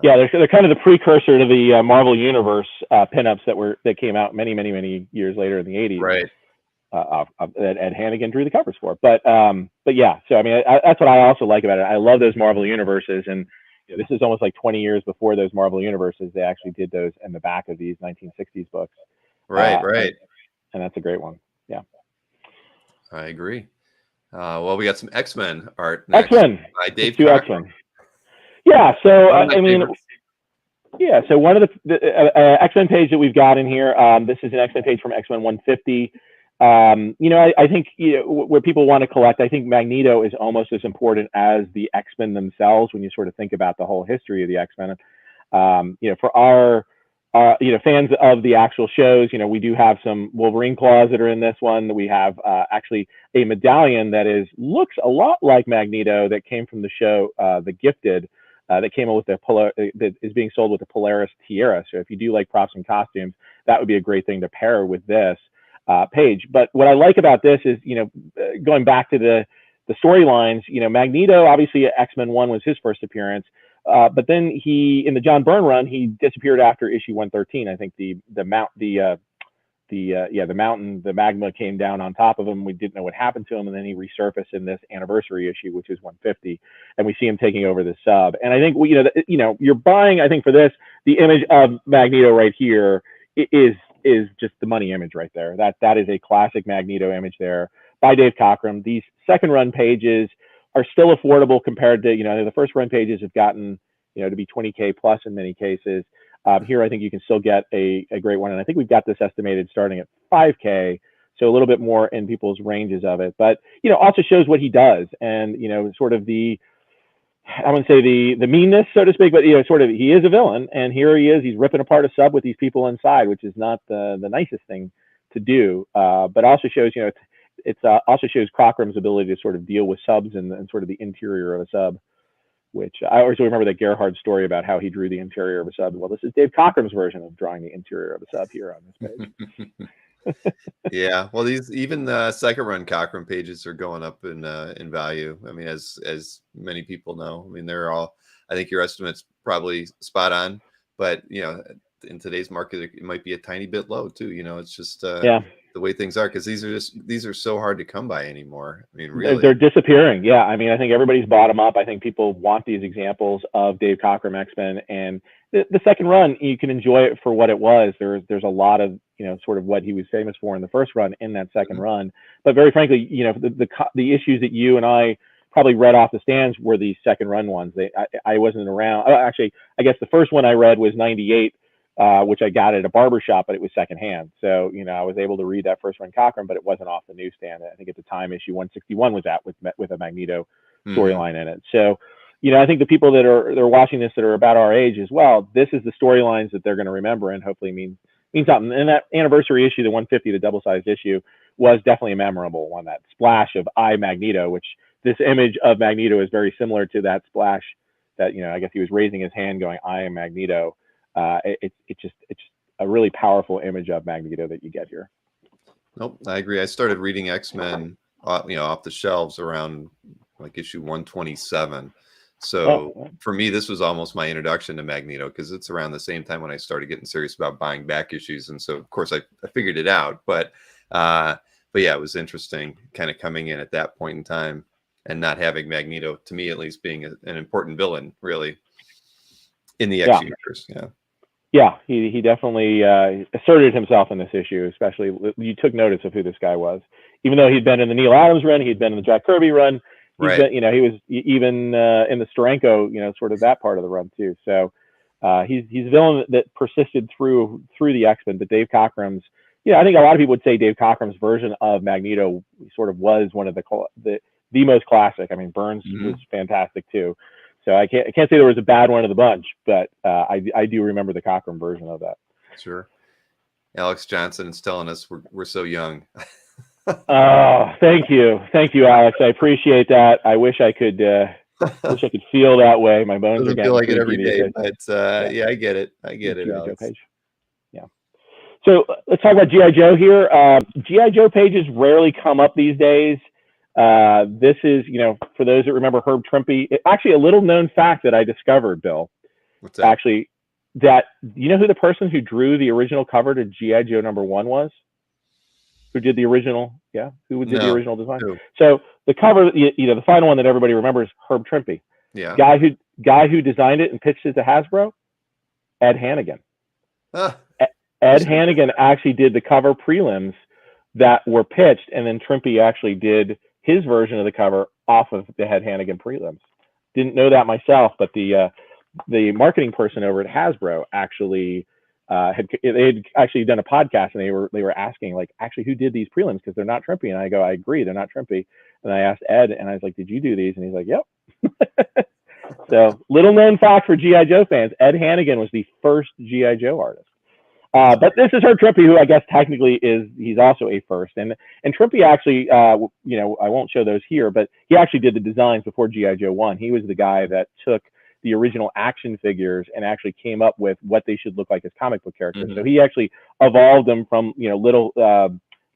yeah, they're kind of the precursor to the Marvel Universe pinups that came out many years later in the 80s. Right. That Ed Hannigan drew the covers for. But yeah, so I mean, that's what I also like about it. I love those Marvel Universes, and this is almost like 20 years before those Marvel Universes. They actually did those in the back of these 1960s books. Right. And that's a great one. Yeah. I agree. Well, we got some X-Men art next. X-Men. By Dave Two Cockrum. X-Men. Yeah. So I mean, yeah. So one of the X-Men page that we've got in here, this is an X-Men page from X-Men 150. You know, I think, you know, where people want to collect, I think Magneto is almost as important as the X-Men themselves when you sort of think about the whole history of the X-Men. You know, for our you know, fans of the actual shows, you know, we do have some Wolverine claws that are in this one. We have actually a medallion that looks a lot like Magneto that came from the show The Gifted, that came out with that is being sold with the Polaris tiara. So if you do like props and costumes, that would be a great thing to pair with this page. But what I like about this is, you know, going back to the storylines, you know, Magneto, obviously X-Men 1 was his first appearance. But then in the John Byrne run, he disappeared after issue 113. I think the mountain, the magma came down on top of him. We didn't know what happened to him. And then he resurfaced in this anniversary issue, which is 150. And we see him taking over the sub. And I think, you know, you're buying, I think for this, the image of Magneto right here is just the money image right there. That is a classic Magneto image there by Dave Cockrum. These second run pages are still affordable compared to, you know, the first run pages have gotten, you know, to be 20K plus in many cases. Here, I think you can still get a great one. And I think we've got this estimated starting at 5K. So a little bit more in people's ranges of it, but, you know, also shows what he does and, you know, sort of I wouldn't say the meanness, so to speak, but, you know, sort of, he is a villain and here he is, he's ripping apart a sub with these people inside, which is not the nicest thing to do. But also shows, you know, it also shows Cockrum's ability to sort of deal with subs and sort of the interior of a sub, which I always remember that Gerhard story about how he drew the interior of a sub. Well, this is Dave Cockrum's version of drawing the interior of a sub here on this page. Yeah, well, even the second run Cockrum pages are going up in value. I mean, as many people know, I mean, I think your estimate's probably spot on, but you know, in today's market, it might be a tiny bit low too. You know, it's just the way things are, because these are so hard to come by anymore. I mean, really, they're disappearing. Yeah, I mean, I think everybody's bought them up. I think people want these examples of Dave Cockrum X-Men, and the second run, you can enjoy it for what it was. There's a lot of, you know, sort of what he was famous for in the first run in that second run. But very frankly, you know, the issues that you and I probably read off the stands were the second run ones. I wasn't around. Actually, I guess the first one I read was 98. Which I got at a barbershop, but it was secondhand. So, you know, I was able to read that first run Cockrum, but it wasn't off the newsstand. I think at the time issue 161 was out with a Magneto storyline in it. So, you know, I think the people that are watching this that are about our age as well, this is the storylines that they're going to remember and hopefully mean something. And that anniversary issue, the 150, the double-sized issue, was definitely a memorable one. That splash of I Magneto, which this image of Magneto is very similar to that splash that, you know, I guess he was raising his hand going, I am Magneto. It's just a really powerful image of Magneto that you get here. Nope, I agree. I started reading X-Men, you know, off the shelves around like issue 127. So for me, this was almost my introduction to Magneto, because it's around the same time when I started getting serious about buying back issues. And so, of course, I figured it out. But yeah, it was interesting kind of coming in at that point in time and not having Magneto, to me at least, being an important villain, really, in the X universe. Yeah. Yeah, he definitely asserted himself in this issue, especially you took notice of who this guy was. Even though he'd been in the Neil Adams run, he'd been in the Jack Kirby run, been, you know, he was even in the Steranko, you know, sort of that part of the run too. So he's a villain that persisted through the X-Men, but Dave Cockrum's, I think a lot of people would say Dave Cockrum's version of Magneto sort of was one of the most classic. I mean, Byrne's was fantastic too. So I can't say there was a bad one of the bunch, but I do remember the Cockrum version of that. Sure. Alex Johnson is telling us we're so young. Oh, thank you, Alex. I appreciate that. I wish I could feel that way. My bones are getting feel like it every day, but yeah, I get it. Alex. Page. Yeah. So let's talk about G.I. Joe here. G.I. Joe pages rarely come up these days. This is, for those that remember Herb Trimpe, actually a little known fact that I discovered, Bill. What's that? Actually, that you know who the person who drew the original cover to G.I. Joe #1 was? Who did the original? Yeah, who did the original design? Who? So the cover, the final one that everybody remembers, Herb Trimpe. Yeah. Guy who designed it and pitched it to Hasbro, Ed Hannigan. Ed Hannigan actually did the cover prelims that were pitched, and then Trimpe actually did his version of the cover off of the Ed Hannigan prelims. didn't know that myself, but the marketing person over at Hasbro actually they had actually done a podcast, and they were asking, like, actually, who did these prelims, because they're not Trimpy. And I go, I agree, they're not Trimpy. And I asked Ed, and I was like, did you do these? And he's like, yep. So little known fact for GI Joe fans, Ed Hannigan was the first GI Joe artist. But this is Herb Trimpe, who I guess technically he's also a first. And Trimpe actually, you know, I won't show those here, but he actually did the designs before GI Joe 1. He was the guy that took the original action figures and actually came up with what they should look like as comic book characters. Mm-hmm. So he actually evolved them from, you know,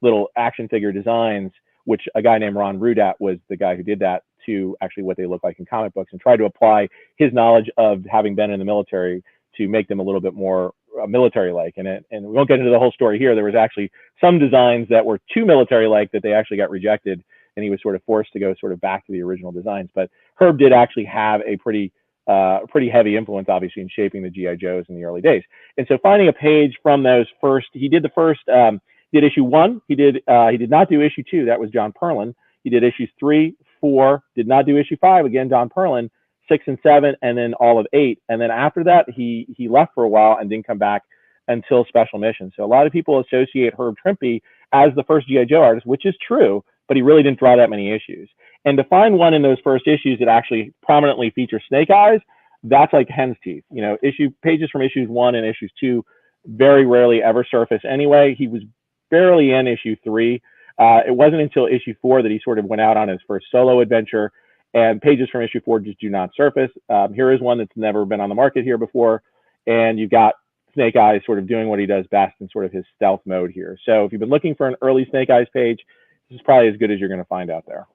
little action figure designs, which a guy named Ron Rudat was the guy who did that, to actually what they look like in comic books, and tried to apply his knowledge of having been in the military to make them a little bit more military-like. And we won't get into the whole story here. There was actually some designs that were too military-like that they actually got rejected, and he was sort of forced to go sort of back to the original designs. But Herb did actually have a pretty heavy influence, obviously, in shaping the GI Joes in the early days. And so finding a page from those first, he did the first, did issue 1. He did not do issue 2. That was John Perlin. He did issues 3, 4, did not do issue 5, again, John Perlin, 6 and 7, and then all of 8. And then after that, he left for a while and didn't come back until Special Missions. So a lot of people associate Herb Trimpe as the first GI Joe artist, which is true, but he really didn't draw that many issues. And to find one in those first issues that actually prominently features Snake Eyes, that's like hen's teeth. You know, pages from issues 1 and issues 2 very rarely ever surface anyway. He was barely in issue 3. It wasn't until issue 4 that he sort of went out on his first solo adventure, and pages from issue 4 just do not surface. Here is one that's never been on the market here before, and you've got Snake Eyes sort of doing what he does best in sort of his stealth mode here. So if you've been looking for an early Snake Eyes page, this is probably as good as you're going to find out there.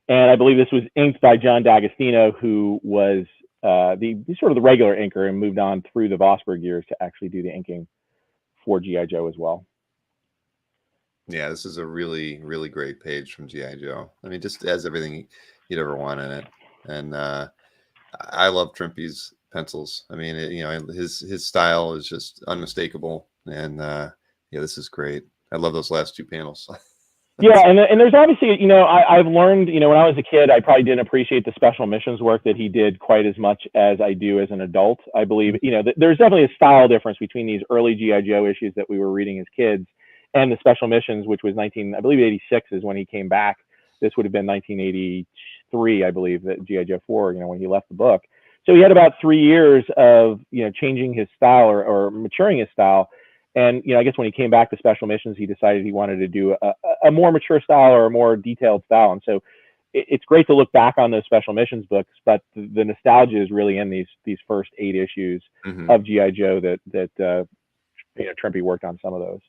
And I believe this was inked by John D'Agostino, who was sort of the regular inker and moved on through the Vosberg years to actually do the inking for G.I. Joe as well. Yeah, this is a really, really great page from G.I. Joe. I mean, just has everything you'd ever want in it. And I love Trimpe's pencils. I mean, you know, his style is just unmistakable. And yeah, this is great. I love those last 2 panels. Yeah, and there's obviously, you know, I've learned, you know, when I was a kid, I probably didn't appreciate the Special Missions work that he did quite as much as I do as an adult. I believe, you know, there's definitely a style difference between these early G.I. Joe issues that we were reading as kids and the Special Missions, which was 86 is when he came back. This would have been 1983, I believe, that G.I. Joe 4, you know, when he left the book. So he had about 3 years of, you know, changing his style or maturing his style. And, you know, I guess when he came back to Special Missions, he decided he wanted to do a more mature style or a more detailed style. And so it's great to look back on those Special Missions books, but the nostalgia is really in these first 8 issues of G.I. Joe that you know, Trimpe worked on some of those.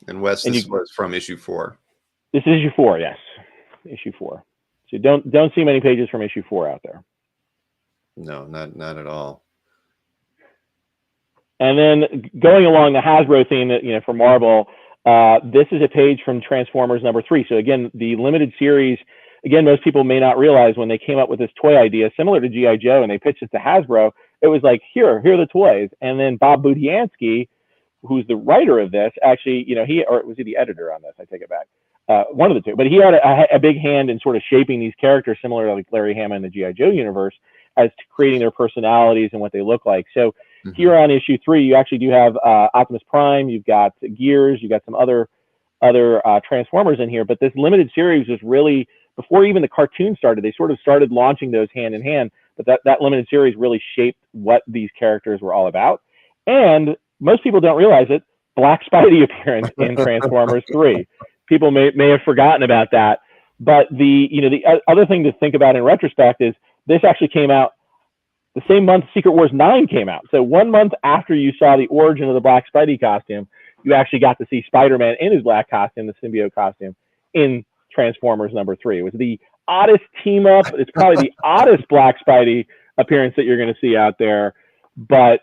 And Wes, this was from issue 4. This is issue 4, yes. Issue 4. So don't see many pages from issue 4 out there. No, not at all. And then going along the Hasbro theme, you know, for Marvel, this is a page from Transformers number 3. So again, the limited series, again, most people may not realize when they came up with this toy idea, similar to G.I. Joe, and they pitched it to Hasbro, it was like, here are the toys. And then Bob Budiansky, who's the writer of this, actually, you know, was he the editor on this? I take it back. One of the two. But he had a big hand in sort of shaping these characters, similar to like Larry Hama in the G.I. Joe universe, as to creating their personalities and what they look like. So here on issue 3, you actually do have Optimus Prime, you've got Gears, you've got some other Transformers in here. But this limited series was really, before even the cartoon started, they sort of started launching those hand in hand. But that limited series really shaped what these characters were all about. And most people don't realize it, Black Spidey appearance in Transformers 3. People may have forgotten about that. But the other thing to think about in retrospect is this actually came out the same month Secret Wars 9 came out. So 1 month after you saw the origin of the Black Spidey costume, you actually got to see Spider-Man in his black costume, the symbiote costume, in Transformers number 3. It was the oddest team up. It's probably the oddest Black Spidey appearance that you're going to see out there. But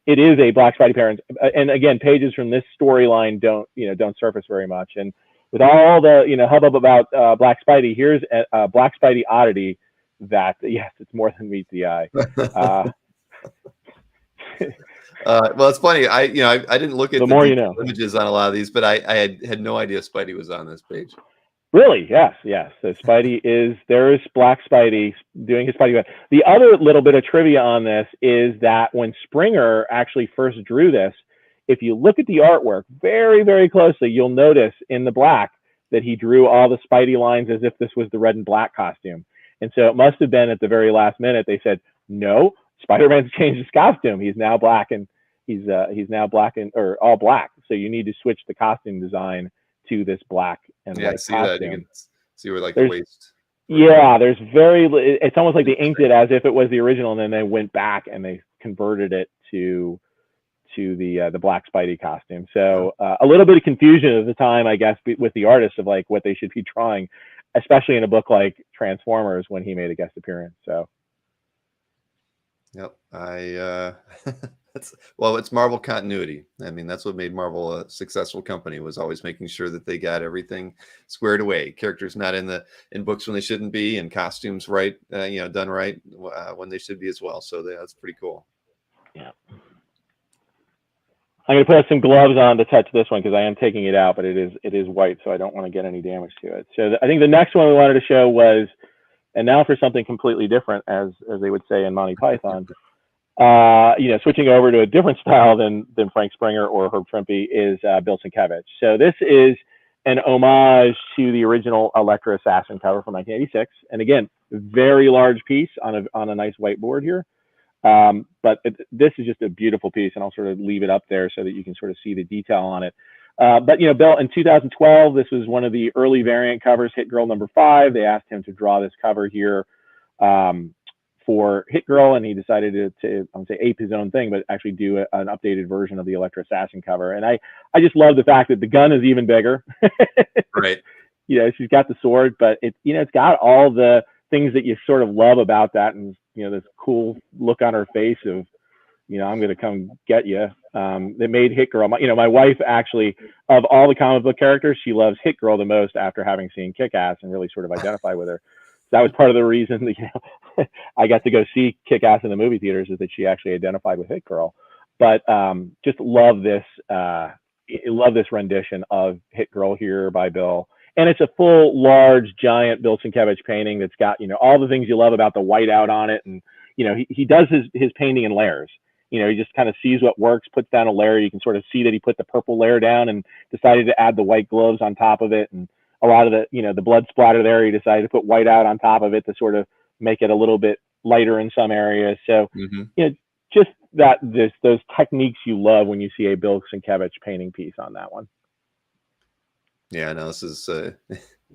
it is a Black Spidey appearance. And again, pages from this storyline don't surface very much. And with all the, you know, hubbub about Black Spidey, here's a Black Spidey oddity that, yes, it's more than meets the eye. Well, it's funny. I didn't look at the more you know images on a lot of these, but I had no idea Spidey was on this page. Really? Yes, yes. So there is Black Spidey doing his Spidey. The other little bit of trivia on this is that when Springer actually first drew this, if you look at the artwork very, very closely, you'll notice in the black that he drew all the Spidey lines as if this was the red and black costume. And so it must have been at the very last minute they said, no, Spider-Man's changed his costume. He's now black and he's now black and or all black. So you need to switch the costume design to this black and white see costume. that you can see where like the waist. Yeah, it's almost like they inked it as if it was the original, and then they went back and they converted it to the black Spidey costume. So a little bit of confusion at the time, I guess, with the artists of like what they should be drawing, especially in a book like Transformers when he made a guest appearance. So. Yep, it's Marvel continuity. I mean, that's what made Marvel a successful company, was always making sure that they got everything squared away. Characters not in books when they shouldn't be, and costumes right, done right when they should be as well. So that's pretty cool. Yeah. I'm going to put some gloves on to touch this one because I am taking it out, but it is white, so I don't want to get any damage to it. So I think the next one we wanted to show was, and now for something completely different, as they would say in Monty Python, switching over to a different style than Frank Springer or Herb Trimpe is Bill Sienkiewicz. So this is an homage to the original Elektra Assassin cover from 1986, and again, very large piece on a nice whiteboard here. But this is just a beautiful piece, and I'll sort of leave it up there so that you can sort of see the detail on it. But Bill, in 2012, this was one of the early variant covers, Hit Girl #5. They asked him to draw this cover here for Hit Girl, and he decided to I would say ape his own thing, but actually do an updated version of the Elektra Assassin cover. And I just love the fact that the gun is even bigger. Right. She's got the sword, but it's got all the things that you sort of love about that, and this cool look on her face of I'm going to come get you. That made Hit Girl. My wife actually, of all the comic book characters, she loves Hit Girl the most after having seen Kick-Ass and really sort of identify with her. So that was part of the reason that I got to go see Kick-Ass in the movie theaters, is that she actually identified with Hit Girl. But just love this rendition of Hit Girl here by Bill. And it's a full, large, giant Bill Sienkiewicz painting that's got all the things you love about the whiteout on it, and he does his painting in layers. He just kind of sees what works, puts down a layer. You can sort of see that he put the purple layer down and decided to add the white gloves on top of it. And a lot of the blood splatter there, he decided to put white out on top of it to sort of make it a little bit lighter in some areas. So, just those techniques you love when you see a Bill Sienkiewicz painting piece on that one. Yeah, no, this is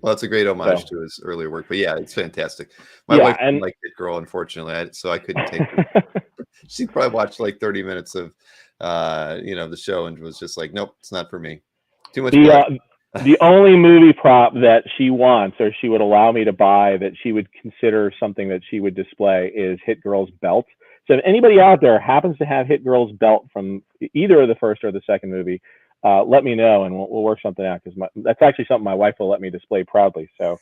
well, it's a great homage to his earlier work, but yeah, it's fantastic. My wife didn't like Hit Girl, unfortunately, so I couldn't take her. She probably watched like 30 minutes of the show and was just like, nope, it's not for me. Too much blood. The only movie prop that she wants, or she would allow me to buy, that she would consider something that she would display, is Hit Girl's belt. So if anybody out there happens to have Hit Girl's belt from either of the first or the second movie, let me know and we'll work something out, because that's actually something my wife will let me display proudly. So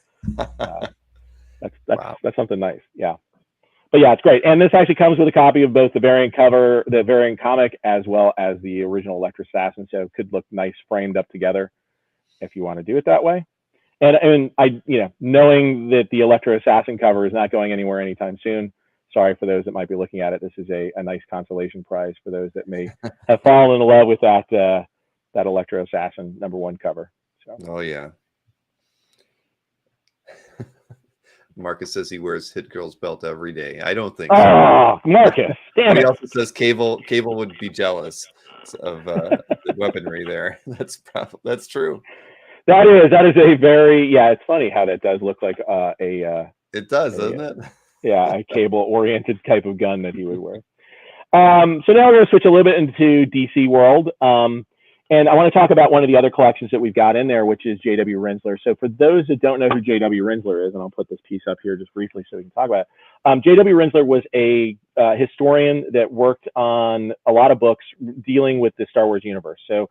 that's something nice. Yeah. But yeah, it's great. And this actually comes with a copy of both the variant cover, the variant comic, as well as the original Elektra Assassin. So it could look nice framed up together if you want to do it that way. And I, knowing that the Elektra Assassin cover is not going anywhere anytime soon, sorry for those that might be looking at it. This is a nice consolation prize for those that may have fallen in love with that Elektra Assassin #1 cover. So. Oh yeah. Marcus says he wears Hit Girl's belt every day. I don't think so. Oh, Marcus, damn it. He also says Cable would be jealous of the weaponry there. That's true. That is a very, it's funny how that does look like it does, doesn't it? Yeah, a Cable-oriented type of gun that he would wear. So now we're going to switch a little bit into DC world. And I want to talk about one of the other collections that we've got in there, which is J.W. Rinzler. So for those that don't know who J.W. Rinzler is, and I'll put this piece up here just briefly so we can talk about it. J.W. Rinzler was a historian that worked on a lot of books dealing with the Star Wars universe. So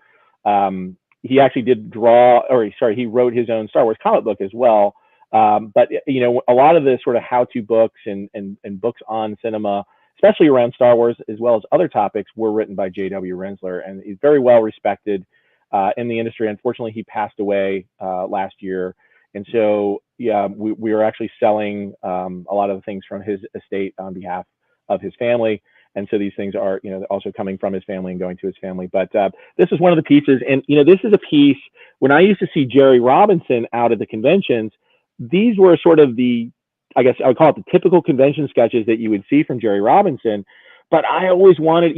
he actually he wrote his own Star Wars comic book as well. But a lot of the sort of how-to books and books on cinema, especially around Star Wars, as well as other topics, were written by J.W. Rinzler, and he's very well respected in the industry. Unfortunately, he passed away last year, And so, yeah, we were actually selling a lot of the things from his estate on behalf of his family. And so these things are, also coming from his family and going to his family. But this is one of the pieces. And, this is a piece, when I used to see Jerry Robinson out at the conventions, these were sort of I guess I would call it the typical convention sketches that you would see from Jerry Robinson. But I always wanted,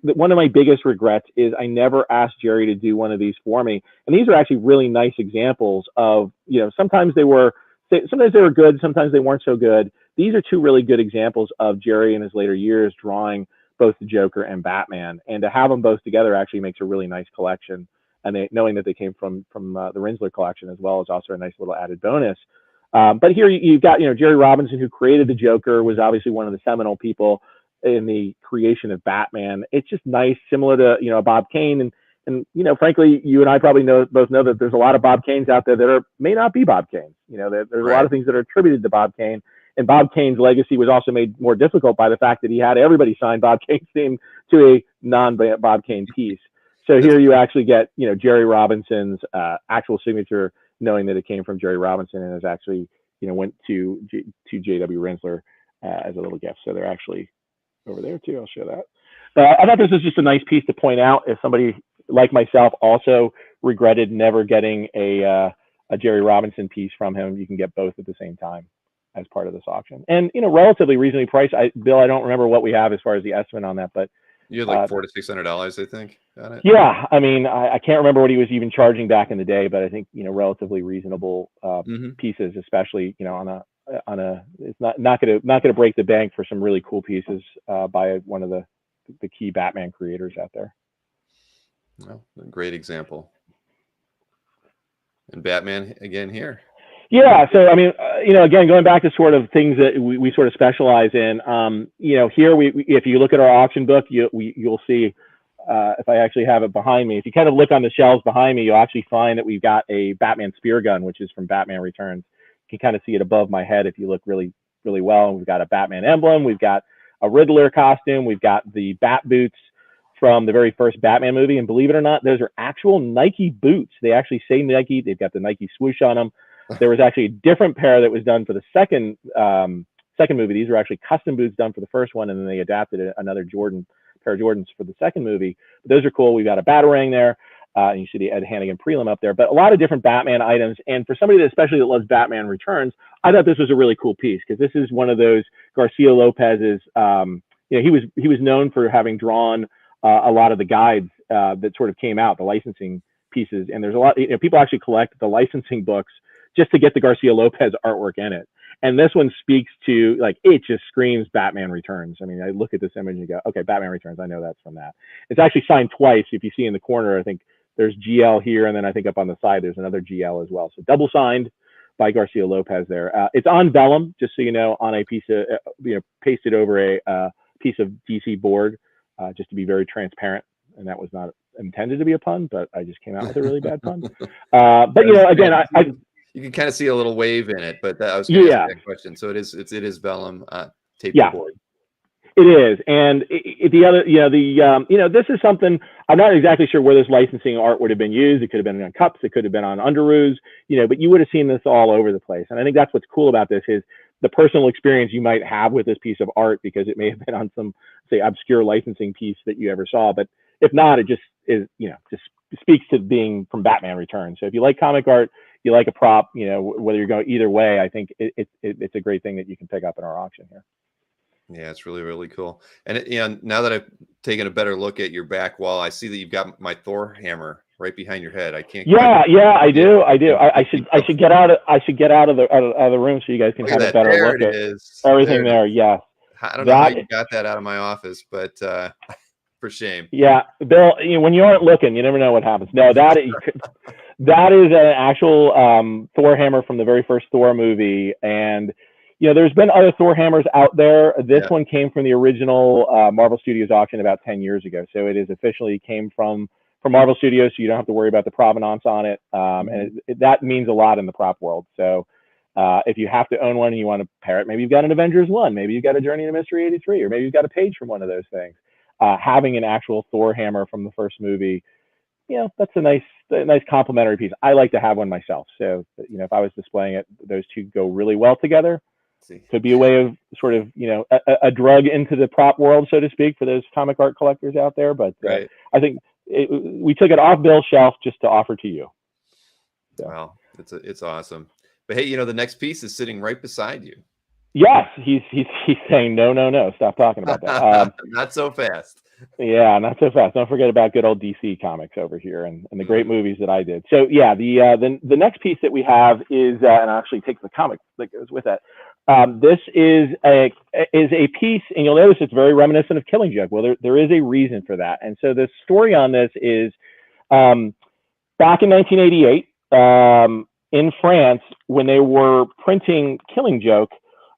one of my biggest regrets is I never asked Jerry to do one of these for me. And these are actually really nice examples of, sometimes they were good, sometimes they weren't so good. These are two really good examples of Jerry in his later years drawing both the Joker and Batman. And to have them both together actually makes a really nice collection. And knowing that they came from the Rinzler collection as well is also a nice little added bonus. But here you've got, Jerry Robinson, who created the Joker, was obviously one of the seminal people in the creation of Batman. It's just nice, similar to, Bob Kane. And frankly, you and I probably both know that there's a lot of Bob Kanes out there that may not be Bob Kane. There's a lot of things that are attributed to Bob Kane. And Bob Kane's legacy was also made more difficult by the fact that he had everybody sign Bob Kane's name to a non-Bob Kane piece. So here you actually get, Jerry Robinson's actual signature, knowing that it came from Jerry Robinson and is actually, went to J.W. Rinzler as a little gift. So they're actually over there too. I'll show that. I thought this was just a nice piece to point out. If somebody like myself also regretted never getting a Jerry Robinson piece from him, you can get both at the same time as part of this auction. And, relatively reasonably priced. Bill, I don't remember what we have as far as the estimate on that, but you had like $400 to $600, I think, on it. Yeah, I mean, I can't remember what he was even charging back in the day, but I think relatively reasonable pieces, especially on a it's not gonna break the bank for some really cool pieces by one of the key Batman creators out there. Well, a great example. And Batman again here. Yeah, so I mean, again, going back to sort of things that we sort of specialize in, here if you look at our auction book, you'll see, if I actually have it behind me, if you kind of look on the shelves behind me, you'll actually find that we've got a Batman spear gun, which is from Batman Returns. You can kind of see it above my head if you look really, really well. And we've got a Batman emblem, we've got a Riddler costume, we've got the Bat boots from the very first Batman movie. And believe it or not, those are actual Nike boots. They actually say Nike. They've got the Nike swoosh on them. There was actually a different pair that was done for the second movie. These were actually custom boots done for the first one, and then they adapted another pair of Jordans for the second movie. But those are cool. We've got a Batarang there, and you see the Ed Hannigan prelim up there. But a lot of different Batman items. And for somebody that especially that loves Batman Returns, I thought this was a really cool piece because this is one of those Garcia Lopez's. He was known for having drawn a lot of the guides that sort of came out, the licensing pieces. And there's a lot. People actually collect the licensing books just to get the Garcia Lopez artwork in it. And this one speaks to, like, it just screams Batman Returns. I mean, I look at this image and go, okay, Batman Returns, I know that's from that. It's actually signed twice. If you see in the corner, I think there's GL here, and then I think up on the side, there's another GL as well. So double signed by Garcia Lopez there. It's on vellum, just so you know, on a piece of, pasted over a piece of DC board, just to be very transparent. And that was not intended to be a pun, but I just came out with a really bad pun. But, again, I you can kind of see a little wave in it, but I was going to ask that question. So it is vellum tape board. It is, and this is something I'm not exactly sure where this licensing art would have been used. It could have been on cups, it could have been on underoos, but you would have seen this all over the place. And I think that's what's cool about this is the personal experience you might have with this piece of art, because it may have been on some, say, obscure licensing piece that you ever saw. But if not, it just is, just speaks to being from Batman Returns. So if you like comic art, you like a prop, whether you're going either way, I think it's a great thing that you can pick up in our auction here. Yeah, it's really, really cool. And now that I've taken a better look at your back wall, I see that you've got my Thor hammer right behind your head. I can't. Yeah, I do. I should get out of the room so you guys can have a better look at everything there. Yeah. I don't know how you got that out of my office, but for shame. Yeah, Bill. When you aren't looking, you never know what happens. No, that is an actual Thor hammer from the very first Thor movie, and there's been other Thor hammers out there. This one came from the original Marvel Studios auction about 10 years ago, so it is officially came from Marvel Studios, so you don't have to worry about the provenance on it, and that means a lot in the prop world. So if you have to own one and you want to pair it, maybe you've got an Avengers 1, maybe you've got a Journey to Mystery 83, or maybe you've got a page from one of those things. Having an actual Thor hammer from the first movie that's a nice complimentary piece. I like to have one myself. So, if I was displaying it, those two go really well together. Could be a way of sort of, a drug into the prop world, so to speak, for those comic art collectors out there. But right. I think we took it off Bill's shelf just to offer to you. So. Well, it's awesome. But hey, the next piece is sitting right beside you. Yes, he's saying no, stop talking about that. Not so fast. Yeah, not so fast. Don't forget about good old DC comics over here and the great movies that I did. So yeah, the next piece that we have is and I'll actually take the comic that goes with it. This is a piece, and you'll notice it's very reminiscent of Killing Joke. Well, there is a reason for that, and so the story on this is back in 1988 in France when they were printing Killing Joke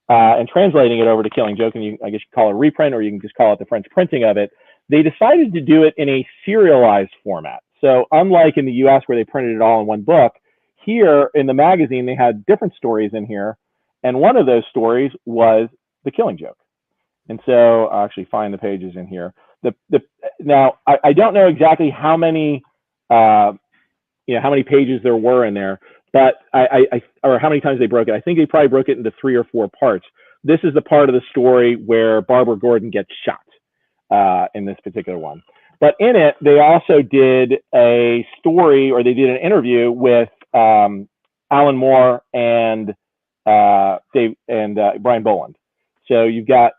and translating it over to Killing Joke, and I guess you call it a reprint, or you can just call it the French printing of it. They decided to do it in a serialized format. So unlike in the US where they printed it all in one book, here in the magazine, they had different stories in here. And one of those stories was the Killing Joke. And so I'll actually find the pages in here. Now, I don't know exactly how many, how many pages there were in there, but or how many times they broke it. I think they probably broke it into 3 or 4 parts. This is the part of the story where Barbara Gordon gets shot. In this particular one. But in it, they also did a story, or they did an interview with Alan Moore and Brian Bolland. So you've got,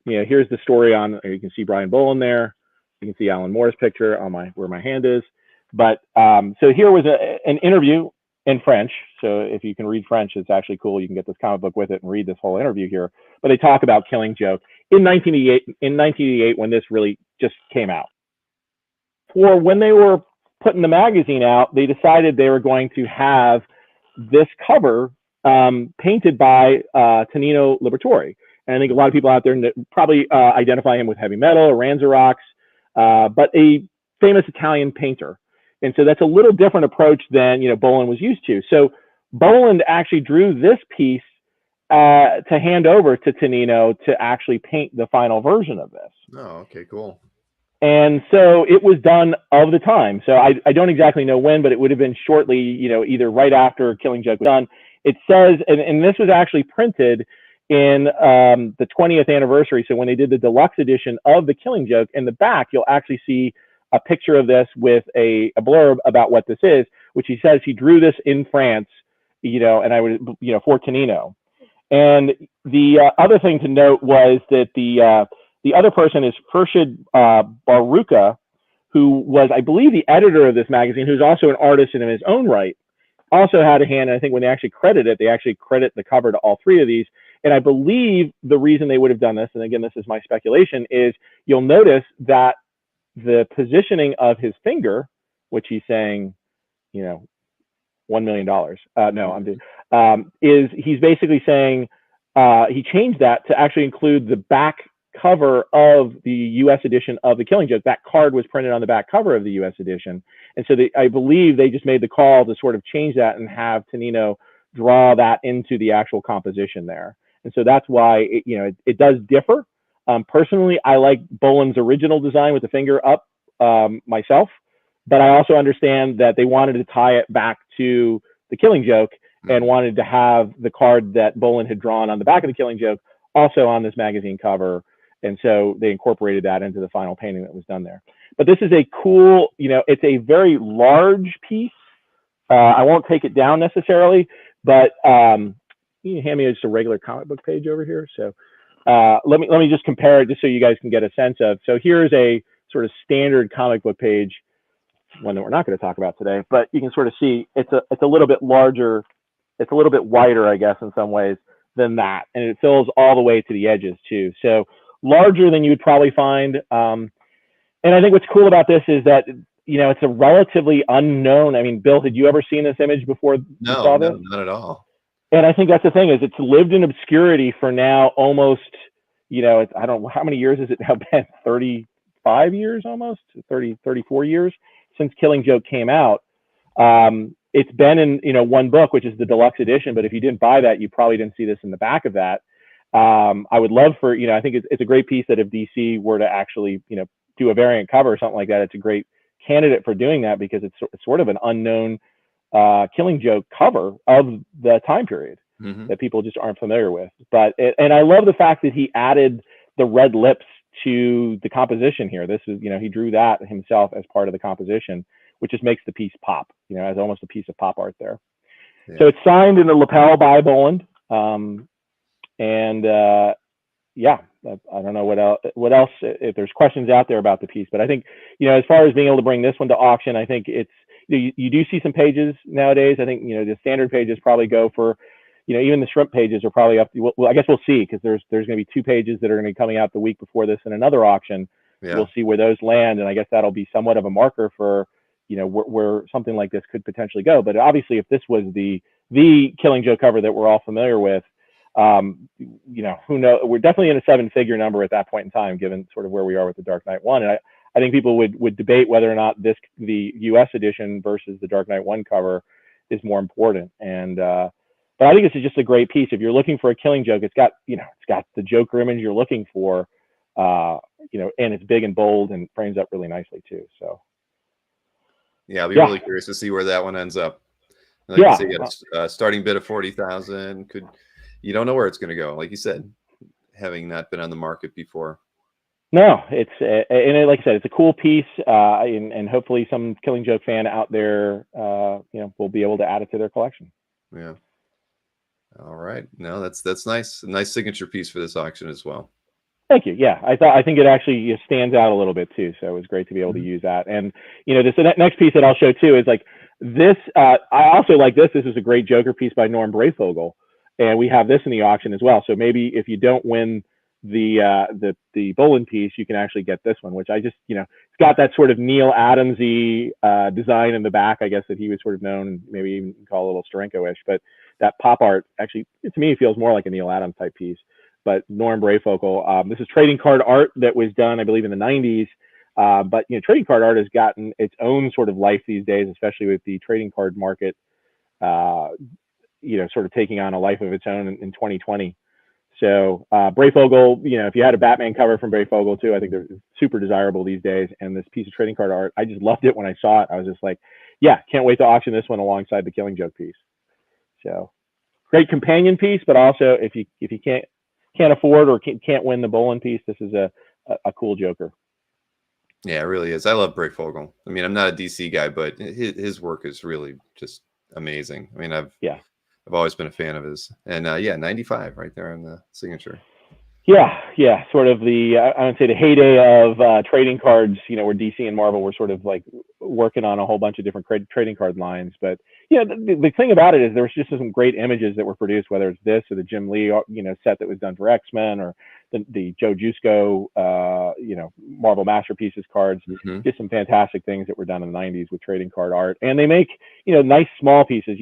here's the story on, you can see Brian Bolland there. You can see Alan Moore's picture on where my hand is. But so here was an interview in French. So if you can read French, it's actually cool. You can get this comic book with it and read this whole interview here. But they talk about Killing Joke in 1988 when this really just came out. For when they were putting the magazine out, they decided they were going to have this cover painted by Tonino Liberatore. And I think a lot of people out there probably identify him with heavy metal or Ranzerox, but a famous Italian painter. And so that's a little different approach than Bolland was used to. So Bolland actually drew this piece to hand over to Tonino to actually paint the final version of this. Oh, okay, cool. And so it was done of the time. So I don't exactly know when, but it would have been shortly, either right after Killing Joke was done. It says, and this was actually printed in the 20th anniversary. So when they did the deluxe edition of the Killing Joke, in the back, you'll actually see a picture of this with a blurb about what this is, which he says he drew this in France, and I would, for Tonino. And the other thing to note was that the other person is Furshid Baruka, who was, I believe, the editor of this magazine, who's also an artist in his own right, also had a hand. And I think when they actually credit it, they actually credit the cover to all 3 of these. And I believe the reason they would have done this, and again, this is my speculation, is you'll notice that the positioning of his finger, which he's saying, $1 million. No, I'm doing, is he's basically saying he changed that to actually include the back cover of the U.S. edition of the Killing Joke. That card was printed on the back cover of the U.S. edition. And so I believe they just made the call to sort of change that and have Tonino draw that into the actual composition there. And so that's why it does differ. Personally, I like Bolland's original design with the finger up myself, but I also understand that they wanted to tie it back to the Killing Joke and wanted to have the card that Bolland had drawn on the back of the Killing Joke also on this magazine cover. And so they incorporated that into the final painting that was done there. But this is a cool, it's a very large piece. I won't take it down necessarily, but you can hand me just a regular comic book page over here. So let me just compare it just so you guys can get a sense of. So here's a sort of standard comic book page, one that we're not going to talk about today, but you can sort of see it's a little bit larger. It's a little bit wider, I guess, in some ways than that. And it fills all the way to the edges too. So larger than you would probably find. And I think what's cool about this is that, it's a relatively unknown. I mean, Bill, had you ever seen this image before? No, you saw this? No, not at all. And I think that's the thing, is it's lived in obscurity for now almost, I don't know, how many years has it now been? 35 years almost, 34 years since Killing Joke came out. It's been in, one book, which is the deluxe edition. But if you didn't buy that, you probably didn't see this in the back of that. I would love for, I think it's a great piece that if DC were to actually, do a variant cover or something like that, it's a great candidate for doing that because it's sort of an unknown Killing Joke cover of the time period that people just aren't familiar with. But and I love the fact that he added the red lips to the composition here. This is, he drew that himself as part of the composition, which just makes the piece pop, as almost a piece of pop art there. Yeah. So it's signed in the lapel by Bolland. Yeah, I don't know what else, if there's questions out there about the piece, but I think, as far as being able to bring this one to auction, I think it's, you do see some pages nowadays. I think, the standard pages probably go for, even the shrimp pages are probably up. Well, I guess we'll see, because there's going to be 2 pages that are going to be coming out the week before this in another auction. Yeah. We'll see where those land. And I guess that'll be somewhat of a marker for, where something like this could potentially go. But obviously, if this was the Killing Joke cover that we're all familiar with, who knows? We're definitely in a 7-figure number at that point in time, given sort of where we are with the Dark Knight 1. And I think people would debate whether or not the US edition versus the Dark Knight 1 cover is more important. And but I think this is just a great piece. If you're looking for a Killing Joke, it's got the Joker image you're looking for, and it's big and bold and frames up really nicely too. So yeah, I'll be really curious to see where that one ends up. Like you say, you got a starting bid of 40,000. You don't know where it's going to go, like you said, having not been on the market before. No, it's and like I said, it's a cool piece, and hopefully some Killing Joke fan out there, will be able to add it to their collection. Yeah. All right. No, that's nice. A nice signature piece for this auction as well. Thank you. Yeah, I think it actually stands out a little bit too. So it was great to be able to use that. And this next piece that I'll show too is like this. I also like this. This is a great Joker piece by Norm Breyfogle, and we have this in the auction as well. So maybe if you don't win the Bolland piece, you can actually get this one, which I just, it's got that sort of Neil Adamsy design in the back, I guess, that he was sort of known, maybe even call a little Steranko-ish, but that pop art actually, to me, feels more like a Neil Adams type piece. But Norm Breyfogle, this is trading card art that was done, I believe, in the 90s. But trading card art has gotten its own sort of life these days, especially with the trading card market, sort of taking on a life of its own in 2020. So Breyfogle, if you had a Batman cover from Breyfogle too, I think they're super desirable these days. And this piece of trading card art, I just loved it when I saw it. I was just like, yeah, can't wait to auction this one alongside the Killing Joke piece. So great companion piece, but also if you can't afford or can't win the Bolland piece, this is a cool Joker. Yeah, it really is. I love Breyfogle. I mean, I'm not a DC guy, but his work is really just amazing. I mean, I've always been a fan of his. And 95 right there on the signature. Yeah, sort of I would say the heyday of trading cards, where DC and Marvel were sort of like working on a whole bunch of different trading card lines. But the thing about it is there was just some great images that were produced, whether it's this or the Jim Lee, set that was done for X-Men, or the Joe Jusko, Marvel Masterpieces cards. Just some fantastic things that were done in the 90s with trading card art. And they make, nice small pieces,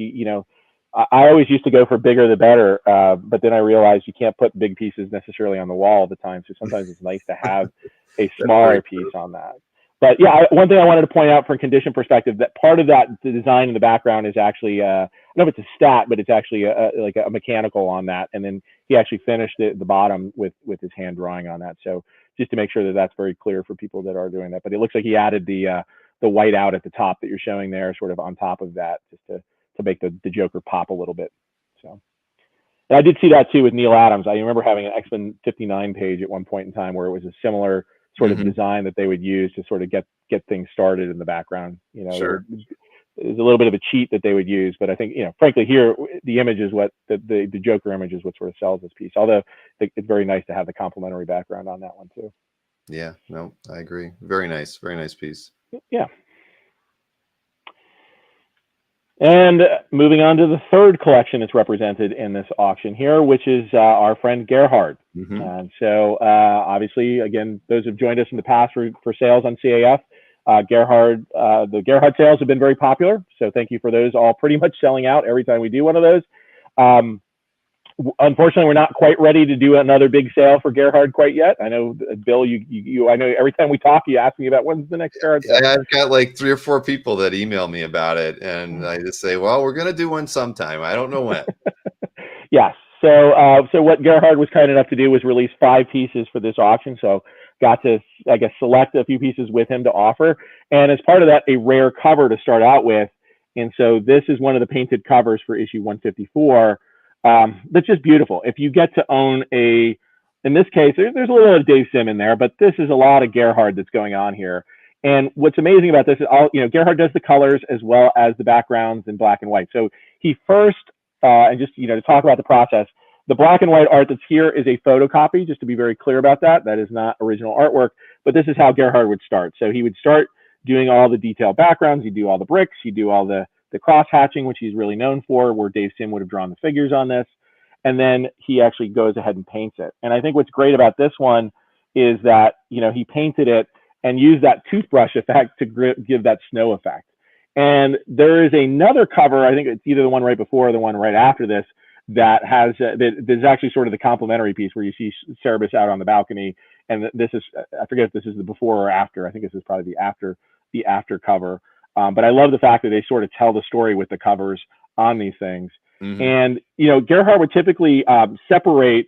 I always used to go for bigger the better, but then I realized you can't put big pieces necessarily on the wall all the time. So sometimes it's nice to have a smaller piece on that. But one thing I wanted to point out from a condition perspective, that part of the design in the background is actually, I don't know if it's a stat, but it's actually like a mechanical on that. And then he actually finished the bottom with his hand drawing on that. So just to make sure that that's very clear for people that are doing that. But it looks like he added the white out at the top that you're showing there, sort of on top of that, just to make the Joker pop a little bit. So, and I did see that too with Neil Adams. I remember having an X-Men 59 page at one point in time where it was a similar sort of design that they would use to sort of get things started in the background. Sure. There's a little bit of a cheat that they would use, but I think, frankly, here the image is what the Joker image is what sort of sells this piece. Although it's very nice to have the complementary background on that one too. Yeah, no, I agree. Very nice piece. Yeah. And moving on to the third collection that's represented in this auction here, which is our friend Gerhard. And so obviously, again, those who've joined us in the past for sales on CAF, Gerhard, the Gerhard sales have been very popular. So thank you for those all pretty much selling out every time we do one of those. Unfortunately, we're not quite ready to do another big sale for Gerhard quite yet. I know, Bill, I know every time we talk, you ask me about when's the next Gerhard sale. I've got like 3 or 4 people that email me about it, and I just say, well, we're going to do one sometime. I don't know when. Yes. So what Gerhard was kind enough to do was release 5 pieces for this auction. So got to, I guess, select a few pieces with him to offer. And as part of that, a rare cover to start out with. And so this is one of the painted covers for issue 154. That's just beautiful. If you get to own in this case, there's a little of Dave Sim in there, but this is a lot of Gerhard that's going on here. And what's amazing about this is Gerhard does the colors as well as the backgrounds in black and white. So he first, and just, to talk about the process, the black and white art that's here is a photocopy, just to be very clear about that. That is not original artwork, but this is how Gerhard would start. So he would start doing all the detailed backgrounds. He'd do all the bricks. He'd do all the cross hatching, which he's really known for, where Dave Sim would have drawn the figures on this. And then he actually goes ahead and paints it. And I think what's great about this one is that, he painted it and used that toothbrush effect to give that snow effect. And there is another cover, I think it's either the one right before or the one right after this, that has, there's actually sort of the complementary piece where you see Cerebus out on the balcony. And this is, I forget if this is the before or after. I think this is probably the after cover. But I love the fact that they sort of tell the story with the covers on these things. Mm-hmm. And, Gerhard would typically separate,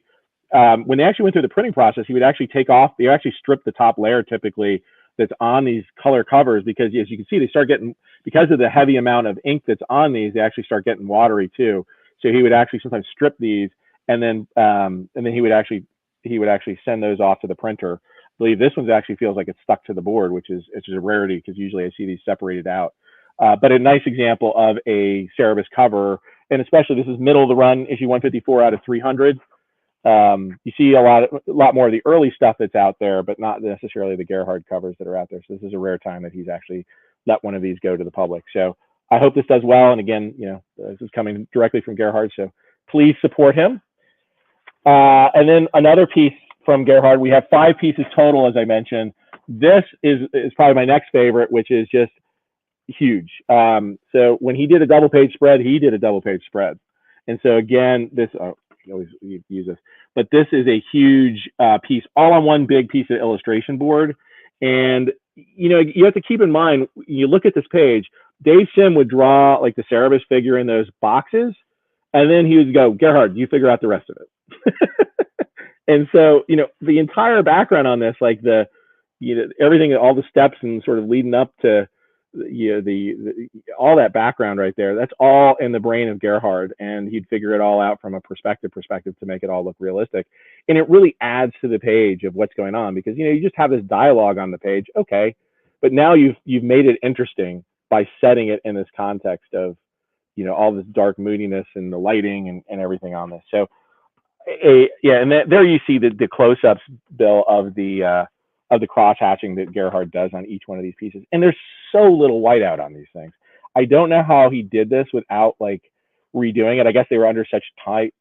when they actually went through the printing process, he would actually they actually strip the top layer typically that's on these color covers, because as you can see, they start getting, because of the heavy amount of ink that's on these, they actually start getting watery too. So he would actually sometimes strip these, and then he would actually send those off to the printer. I believe this one actually feels like it's stuck to the board, which is a rarity, because usually I see these separated out. But a nice example of a Cerebus cover, and especially this is middle of the run, issue 154 out of 300. You see a lot more of the early stuff that's out there, but not necessarily the Gerhard covers that are out there. So this is a rare time that he's actually let one of these go to the public. So I hope this does well. And again, this is coming directly from Gerhard, so please support him. And then another piece from Gerhard. We have 5 pieces total, as I mentioned. This is probably my next favorite, which is just huge. So when he did a double page spread, he did a double page spread. And so again, this, you always use this, but this is a huge piece, all on one big piece of illustration board. And, you have to keep in mind, you look at this page, Dave Sim would draw like the Cerebus figure in those boxes, and then he would go, Gerhard, you figure out the rest of it. And so, the entire background on this, like everything, all the steps and sort of leading up to, all that background right there, that's all in the brain of Gerhard, and he'd figure it all out from a perspective to make it all look realistic. And it really adds to the page of what's going on, because, you just have this dialogue on the page. Okay. But now you've made it interesting by setting it in this context of, all this dark moodiness and the lighting and everything on this. So, and there you see the close-ups, Bill, of the cross hatching that Gerhard does on each one of these pieces. And there's so little whiteout on these things. I don't know how he did this without like redoing it. I guess they were under such tight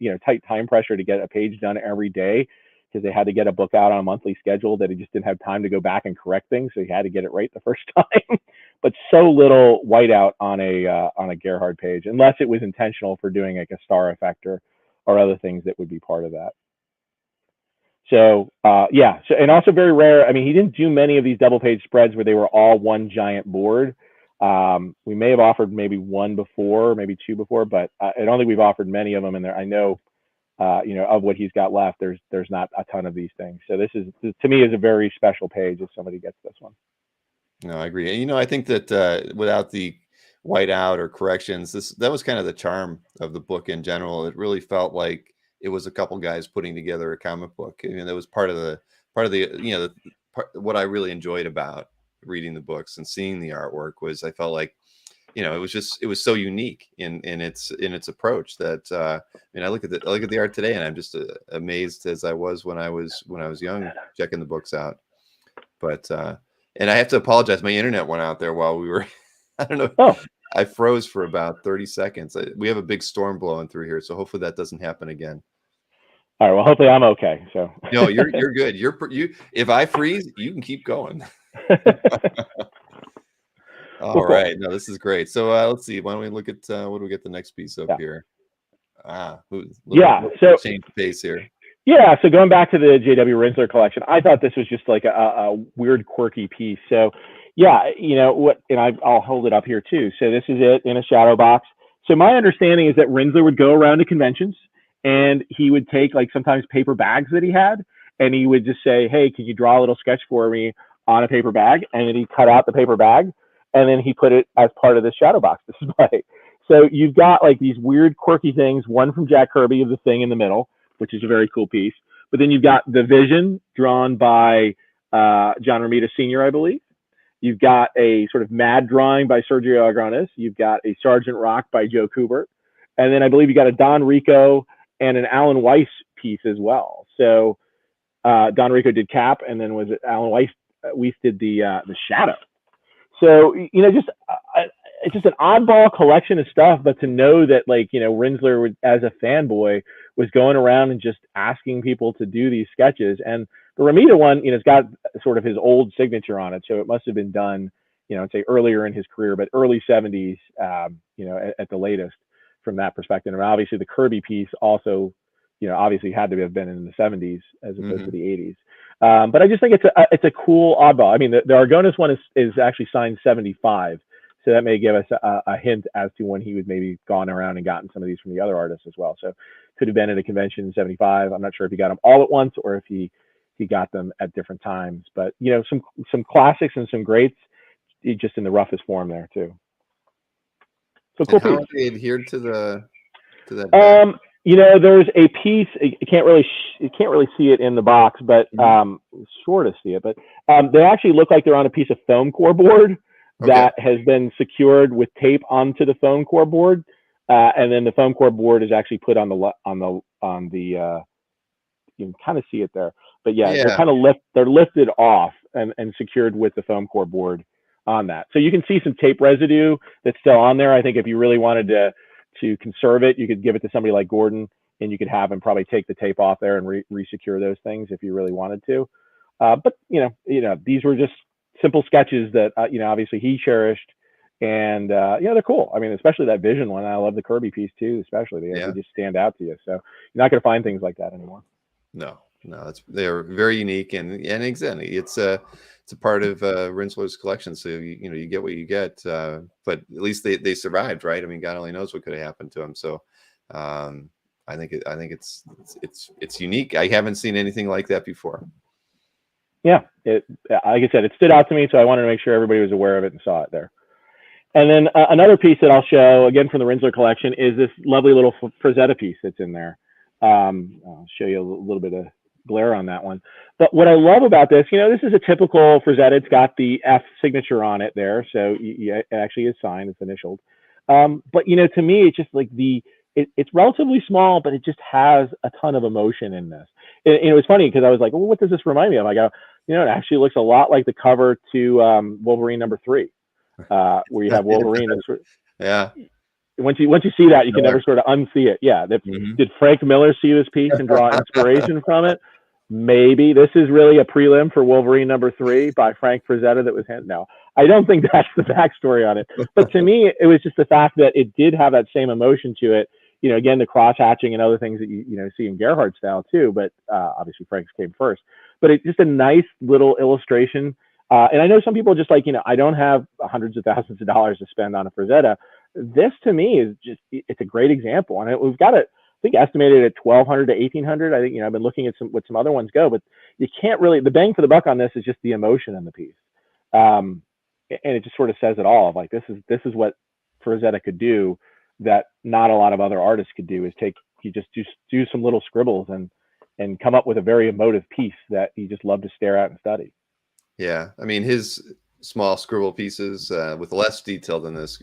time pressure to get a page done every day, because they had to get a book out on a monthly schedule, that he just didn't have time to go back and correct things. So he had to get it right the first time. But so little whiteout on a Gerhard page, unless it was intentional for doing like a star effect or other things that would be part of that. So and also very rare. I mean, he didn't do many of these double page spreads where they were all one giant board. We may have offered maybe one before, maybe 2 before, but I don't think we've offered many of them in there. I know, of what he's got left, there's not a ton of these things. So this to me is a very special page if somebody gets this one. No, I agree. And, I think that without the whiteout or corrections, that was kind of the charm of the book in general. It really felt like it was a couple guys putting together a comic book. I mean, that was part of the what I really enjoyed about reading the books and seeing the artwork was I felt like, it was so unique in its approach that I look at the art today and I'm just amazed as I was when I was young checking the books out. But and I have to apologize, my internet went out there while we were I don't know. Oh. I froze for about 30 seconds. We have a big storm blowing through here, so hopefully that doesn't happen again. All right. Well, hopefully I'm okay. So no, you're good. If I freeze, you can keep going. All right. No, this is great. So let's see. Why don't we look at what do we get the next piece of here? So change the pace here. Yeah. So going back to the J.W. Rinzler collection, I thought this was just like a weird, quirky piece. So yeah, and I'll hold it up here too. So this is it in a shadow box. So my understanding is that Rinzler would go around to conventions and he would take like sometimes paper bags that he had, and he would just say, hey, can you draw a little sketch for me on a paper bag? And then he cut out the paper bag, and then he put it as part of the shadow box display. So you've got like these weird, quirky things, one from Jack Kirby of the Thing in the middle, which is a very cool piece. But then you've got the Vision drawn by John Romita Sr., I believe. You've got a sort of mad drawing by Sergio Aragonés. You've got a Sergeant Rock by Joe Kubert. And then I believe you got a Don Rico and an Alan Weiss piece as well. So Don Rico did Cap, and then was it Alan Weiss did the Shadow. So, just it's just an oddball collection of stuff, but to know that, like, Rinzler, as a fanboy, was going around and just asking people to do these sketches. And the Romita one, it's got sort of his old signature on it. So it must have been done, I'd say earlier in his career, but early 70s, at the latest from that perspective. And obviously the Kirby piece also, obviously had to have been in the 70s as opposed to the 80s. But I just think it's a cool oddball. I mean, the Aragonés one is actually signed 75. So that may give us a hint as to when he was maybe gone around and gotten some of these from the other artists as well. So could have been at a convention in 75. I'm not sure if he got them all at once or if he got them at different times. But, some classics and some greats just in the roughest form there too. So cool piece. How are they adhered to that? There's a piece. You can't really see it in the box, but sort of see it. But they actually look like they're on a piece of foam core board that has been secured with tape onto the foam core board, and then the foam core board is actually put on the. You can kind of see it there, but they're kind of they're lifted off and secured with the foam core board on that. So you can see some tape residue that's still on there. I think if you really wanted to conserve it, you could give it to somebody like Gordon, and you could have him probably take the tape off there and re-secure those things if you really wanted to. But these were just simple sketches that obviously he cherished, and they're cool. I mean, especially that Vision one. I love the Kirby piece too, especially they just stand out to you. So you're not going to find things like that anymore. No, they're very unique, and exactly, it's a part of Rinzler's collection. So you get what you get, but at least they survived, right? I mean, God only knows what could have happened to them. So I think it's unique. I haven't seen anything like that before. Yeah, like I said, it stood out to me, so I wanted to make sure everybody was aware of it and saw it there. And then another piece that I'll show again from the Rinzler collection is this lovely little Frazetta piece that's in there. I'll show you a little bit of glare on that one. But what I love about this, this is a typical Frazetta. It's got the F signature on it there, so it actually is signed. It's initialed. But to me, it's just like it's relatively small, but it just has a ton of emotion in this. It was funny because I was like, well, what does this remind me of? I go, it actually looks a lot like the cover to Wolverine #3, where you have Wolverine. Yeah. Once you see that, you can never sort of unsee it. Yeah. Did Frank Miller see this piece and draw inspiration from it? Maybe this is really a prelim for Wolverine #3 by Frank Frazetta that was handed. No, I don't think that's the backstory on it. But to me, it was just the fact that it did have that same emotion to it. Again, the cross hatching and other things that you see in Gerhard style too. But obviously Frank's came first. But it's just a nice little illustration. And I know some people just like, I don't have hundreds of thousands of dollars to spend on a Frazetta. This to me is it's a great example. And we've got it, I think, estimated at $1,200 to $1,800. I think, I've been looking at what some other ones go, but you can't really, the bang for the buck on this is just the emotion in the piece. And it just sort of says it all. Like, this is what Frazetta could do that not a lot of other artists could do, is you just do some little scribbles and come up with a very emotive piece that you just love to stare at and study. Yeah. I mean, his small scribble pieces with less detail than this,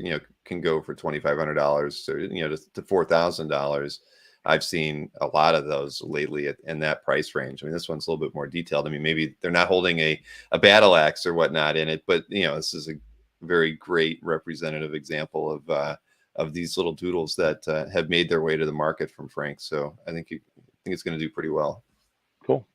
can go for $2,500 to $4,000. I've seen a lot of those lately in that price range. I mean, this one's a little bit more detailed. I mean, maybe they're not holding a battle axe or whatnot in it, but this is a very great representative example of these little doodles that have made their way to the market from Frank. So I think it's going to do pretty well. Cool.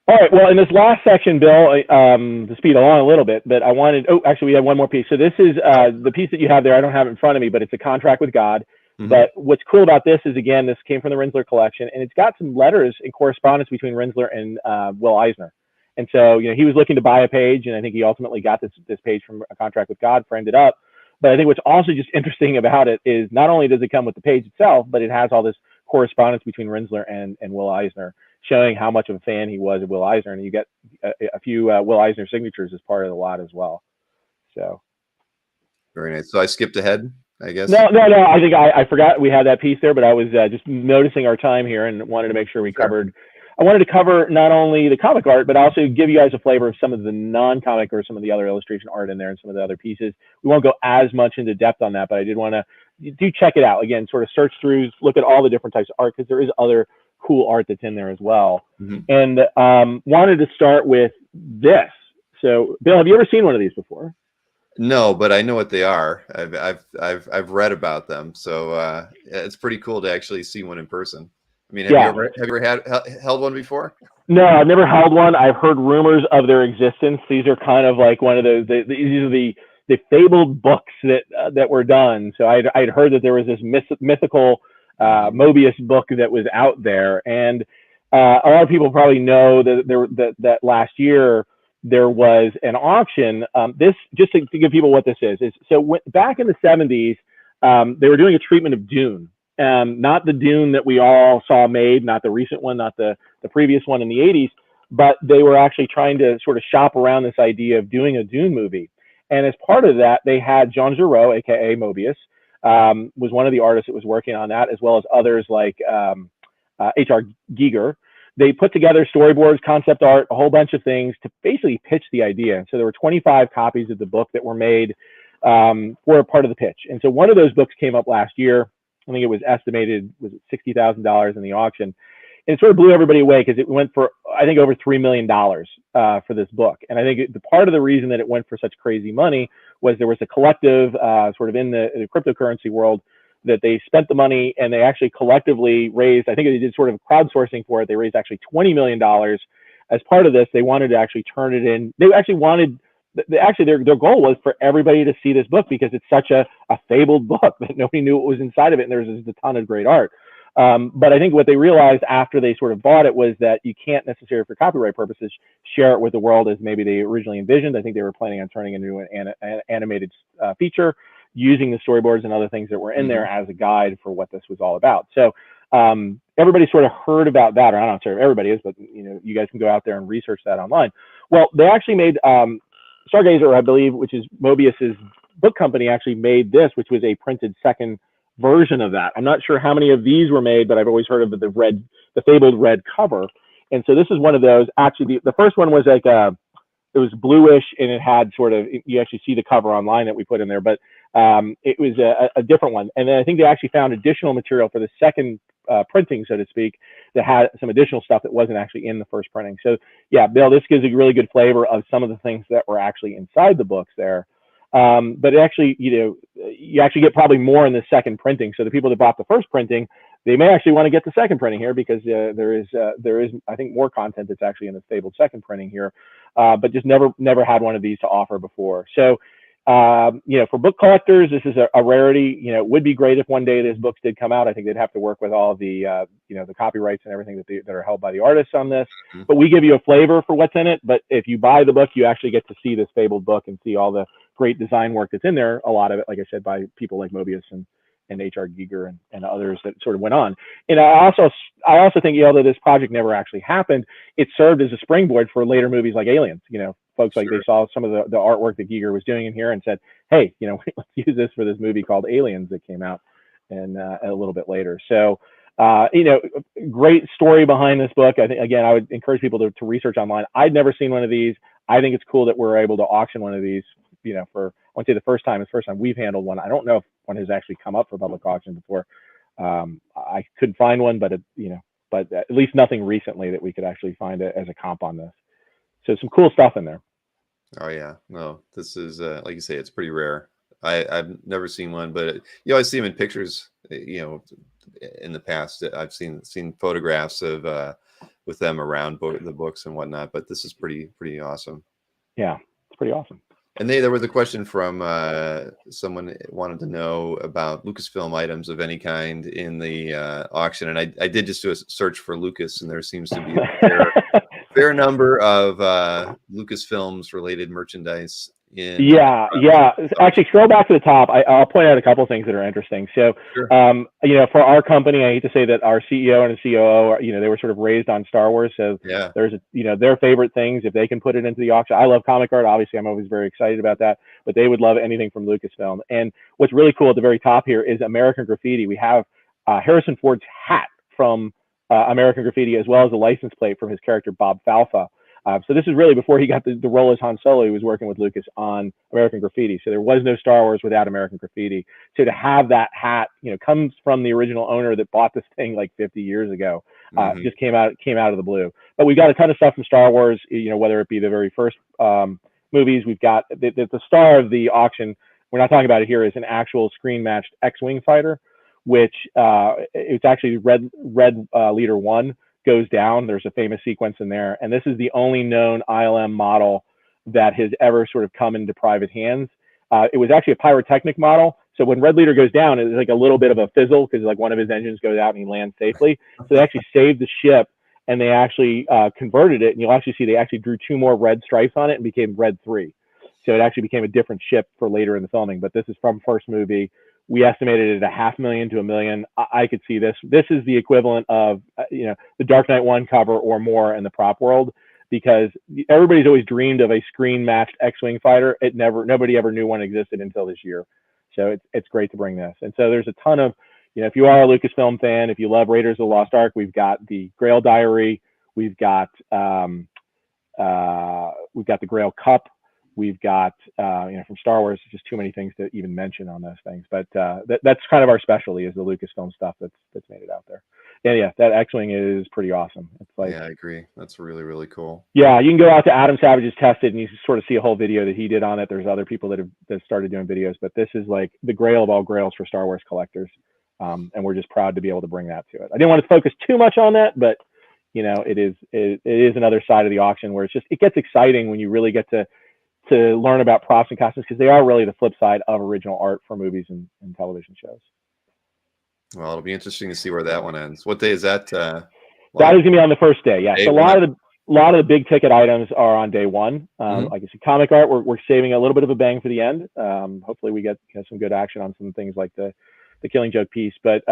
All right. Well, in this last section, Bill, to speed along a little bit, but actually we have one more piece. So this is the piece that you have there. I don't have it in front of me, but it's a contract with God. Mm-hmm. But what's cool about this is, again, this came from the Rinzler collection, and it's got some letters and correspondence between Rinzler and Will Eisner. And so, he was looking to buy a page, and I think he ultimately got this page from A Contract with God, framed it up. But I think what's also just interesting about it is not only does it come with the page itself, but it has all this correspondence between Rinzler and Will Eisner. showing how much of a fan he was of Will Eisner, and you get a few Will Eisner signatures as part of the lot as well. So very nice. So I skipped ahead, I guess. No. I think I forgot we had that piece there, but I was just noticing our time here and wanted to make sure we covered. I wanted to cover not only the comic art, but also give you guys a flavor of some of the non-comic or some of the other illustration art in there and some of the other pieces. We won't go as much into depth on that, but I did want to do check it out again. Sort of search through, look at all the different types of art because there is other cool art that's in there as well. And wanted to start with this. So, Bill, have you ever seen one of these before? No, but I know what they are. I've read about them, so it's pretty cool to actually see one in person. I mean, have you ever held one before? No, I've never held one. I've heard rumors of their existence. These are kind of like one of those. These are the fabled books that were done. So I'd heard that there was this mythical Mobius book that was out there, and a lot of people probably know that last year there was an auction. This, just to give people what this is so back in the 70s, they were doing a treatment of Dune. Not the Dune that we all saw made, not the recent one, not the previous one in the 80s, but they were actually trying to sort of shop around this idea of doing a Dune movie. And as part of that, they had Jean Giraud, aka Mobius, was one of the artists that was working on that, as well as others like H.R. Giger. They put together storyboards, concept art, a whole bunch of things to basically pitch the idea. So there were 25 copies of the book that were made for a part of the pitch. And so one of those books came up last year. I think it was estimated, was it $60,000 in the auction? And it sort of blew everybody away because it went for, I think, over $3 million for this book. And I think the part of the reason that it went for such crazy money was there was a collective sort of in the cryptocurrency world that they spent the money and they actually collectively raised, I think they did sort of crowdsourcing for it. They raised actually $20 million. As part of this, they wanted to actually turn it in. They actually wanted, their goal was for everybody to see this book because it's such a fabled book that nobody knew what was inside of it. And there's a ton of great art. But I think what they realized after they sort of bought it was that you can't necessarily, for copyright purposes, share it with the world as maybe they originally envisioned. I think they were planning on turning it into an animated feature, using the storyboards and other things that were in there as a guide for what this was all about. So everybody sort of heard about that, or I don't know if everybody is, but you guys can go out there and research that online. Well, they actually made Stargazer, I believe, which is Mobius's book company, actually made this, which was a printed second version of that. I'm not sure how many of these were made, but I've always heard of the fabled red cover. And so this is one of those. Actually, the first one was like it was bluish, and it had sort of, you actually see the cover online that we put in there, but it was a different one. And then I think they actually found additional material for the second printing, so to speak, that had some additional stuff that wasn't actually in the first printing. So yeah, Bill, this gives a really good flavor of some of the things that were actually inside the books there. But actually, you actually get probably more in the second printing. So the people that bought the first printing, they may actually want to get the second printing here because there is, I think, more content that's actually in the fabled second printing here, but just never had one of these to offer before. So, for book collectors, this is a rarity. It would be great if one day these books did come out. I think they'd have to work with all of the, the copyrights and everything that are held by the artists on this. But we give you a flavor for what's in it. But if you buy the book, you actually get to see this fabled book and see all the great design work that's in there. A lot of it, like I said, by people like Mobius and H.R. Giger and others that sort of went on. And I also think, although this project never actually happened, it served as a springboard for later movies like Aliens. Folks like they saw some of the artwork that Giger was doing in here and said, hey, let's use this for this movie called Aliens that came out and a little bit later. So, great story behind this book. I think, again, I would encourage people to research online. I'd never seen one of these. I think it's cool that we're able to auction one of these, for, I won't say the first time we've handled one. I don't know if one has actually come up for public auction before. I couldn't find one, but at least nothing recently that we could actually find as a comp on this. So some cool stuff in there. Oh yeah, no, this is like you say, it's pretty rare. I've never seen one, but you always see them in pictures. In the past, I've seen photographs of with them around the books and whatnot. But this is pretty awesome. Yeah, it's pretty awesome. And there was a question from someone wanted to know about Lucasfilm items of any kind in the auction, and I did just do a search for Lucas, and there seems to be a fair number of Lucasfilms related merchandise Yeah. Actually, scroll back to the top. I'll point out a couple of things that are interesting. So, Sure. for our company, I hate to say that our CEO and COO, are, they were sort of raised on Star Wars. So Yeah. there's, their favorite things, if they can put it into the auction. I love comic art. Obviously, I'm always very excited about that, but they would love anything from Lucasfilm. And what's really cool at the very top here is American Graffiti. We have Harrison Ford's hat from American Graffiti, as well as a license plate from his character, Bob Falfa. So this is really before he got the role as Han Solo. He was working with Lucas on American Graffiti. So there was no Star Wars without American Graffiti. So to have that hat, comes from the original owner that bought this thing like 50 years ago. Just came out of the blue. But we've got a ton of stuff from Star Wars. Whether it be the very first movies, we've got the star of the auction. We're not talking about it here. Is an actual screen matched X-wing fighter, which it's actually Red Leader 1. Goes down. There's a famous sequence in there, and this is the only known ILM model that has ever sort of come into private hands. It was actually a pyrotechnic model, so when Red Leader goes down, it's like a little bit of a fizzle because like one of his engines goes out and he lands safely. So they actually saved the ship, and they actually converted it, and you'll actually see they actually drew 2 more red stripes on it and became Red 3. So it actually became a different ship for later in the filming. But this is from first movie. We estimated it at $500,000 to $1 million. I could see this. This is the equivalent of, the Dark Knight 1 cover or more in the prop world, because everybody's always dreamed of a screen matched X-wing fighter. Nobody ever knew one existed until this year. So it's great to bring this. And so there's a ton of, if you are a Lucasfilm fan, if you love Raiders of the Lost Ark, we've got the Grail Diary, we've got the Grail Cup. We've got, from Star Wars, just too many things to even mention on those things. But that's kind of our specialty, is the Lucasfilm stuff that's made it out there. And yeah, that X-wing is pretty awesome. It's like, yeah, I agree. That's really, really cool. Yeah, you can go out to Adam Savage's Tested and you sort of see a whole video that he did on it. There's other people that started doing videos, but this is like the grail of all grails for Star Wars collectors. And we're just proud to be able to bring that to it. I didn't want to focus too much on that, but it is another side of the auction where it gets exciting when you really get to learn about props and costumes, because they are really the flip side of original art for movies and television shows. Well, it'll be interesting to see where that one ends. What day is that? That is going to be on the first day. Yeah, so a lot of the big ticket items are on day one. Like I said, comic art, we're saving a little bit of a bang for the end. Hopefully, we get some good action on some things like the Killing Joke piece. But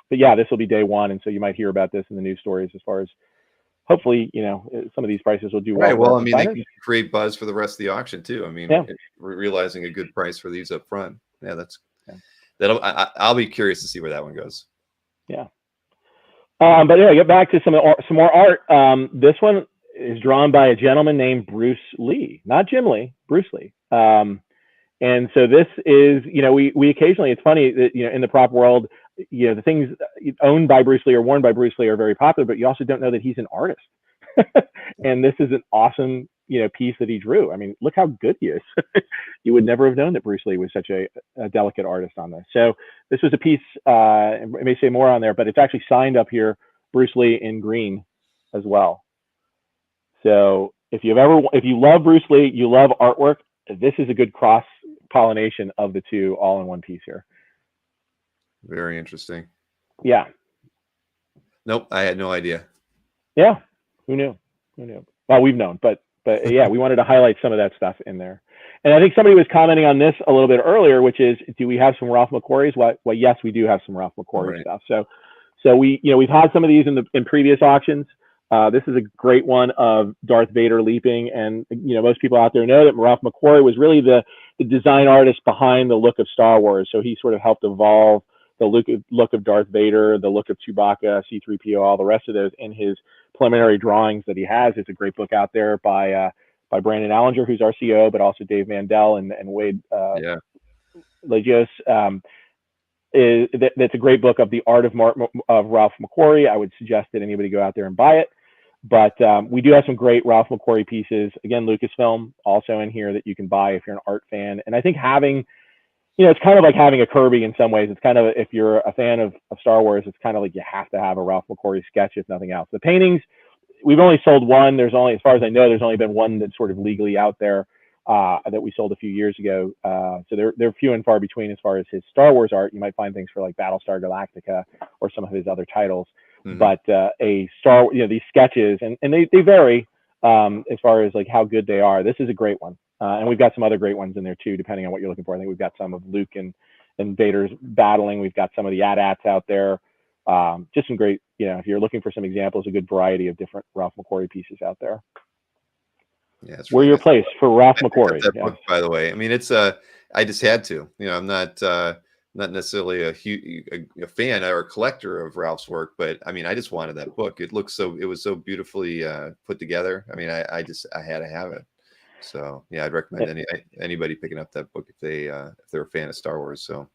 yeah, this will be day one, and so you might hear about this in the news stories as far as. Hopefully, some of these prices will do well. Right. Well, I mean, they can create buzz for the rest of the auction too. I mean, realizing a good price for these up front. Yeah, I'll be curious to see where that one goes. Yeah. But yeah, get back to some more art. This one is drawn by a gentleman named Bruce Lee, not Jim Lee, Bruce Lee. And so this is, we occasionally, it's funny that, in the prop world, the things owned by Bruce Lee or worn by Bruce Lee are very popular, but you also don't know that he's an artist. And this is an awesome, piece that he drew. I mean, look how good he is. You would never have known that Bruce Lee was such a delicate artist on this. So this was a piece, I may say more on there, but it's actually signed up here, Bruce Lee in green as well. So if you love Bruce Lee, you love artwork, this is a good cross pollination of the two all in one piece here. Very interesting. Yeah. Nope, I had no idea. Yeah. Who knew? Well, we've known, but yeah, we wanted to highlight some of that stuff in there. And I think somebody was commenting on this a little bit earlier, which is, do we have some Ralph McQuarrie's? Well, yes, we do have some Ralph McQuarrie stuff. So we've had some of these in previous auctions. This is a great one of Darth Vader leaping, and most people out there know that Ralph McQuarrie was really the design artist behind the look of Star Wars. So he sort of helped evolve the look of Darth Vader, the look of Chewbacca, C-3PO, all the rest of those in his preliminary drawings that he has. It's a great book out there by Brandon Allinger, who's our CEO, but also Dave Mandel and Wade Legios. That's a great book of the art of Ralph McQuarrie. I would suggest that anybody go out there and buy it. But we do have some great Ralph McQuarrie pieces. Again, Lucasfilm also in here that you can buy if you're an art fan. And I think having, it's kind of like having a Kirby in some ways. It's kind of, if you're a fan of Star Wars, it's kind of like you have to have a Ralph McQuarrie sketch, if nothing else. The paintings, we've only sold one. There's only, as far as I know, there's only been one that's sort of legally out there that we sold a few years ago. So they're few and far between as far as his Star Wars art. You might find things for like Battlestar Galactica or some of his other titles. Mm-hmm. But these sketches, and they vary as far as like how good they are. This is a great one. And we've got some other great ones in there too, depending on what you're looking for. I think we've got some of Luke and Vader's battling. We've got some of the AT-ATs out there. Just some great, if you're looking for some examples, a good variety of different Ralph McQuarrie pieces out there. Yeah, it's Where really your nice. place for Ralph I picked up McQuarrie. that book, by the way. I mean, it's I just had to. I'm not necessarily a fan or a collector of Ralph's work, but I mean, I just wanted that book. It was so beautifully put together. I mean, I had to have it. So yeah, I'd recommend anybody picking up that book if they're a fan of Star Wars. So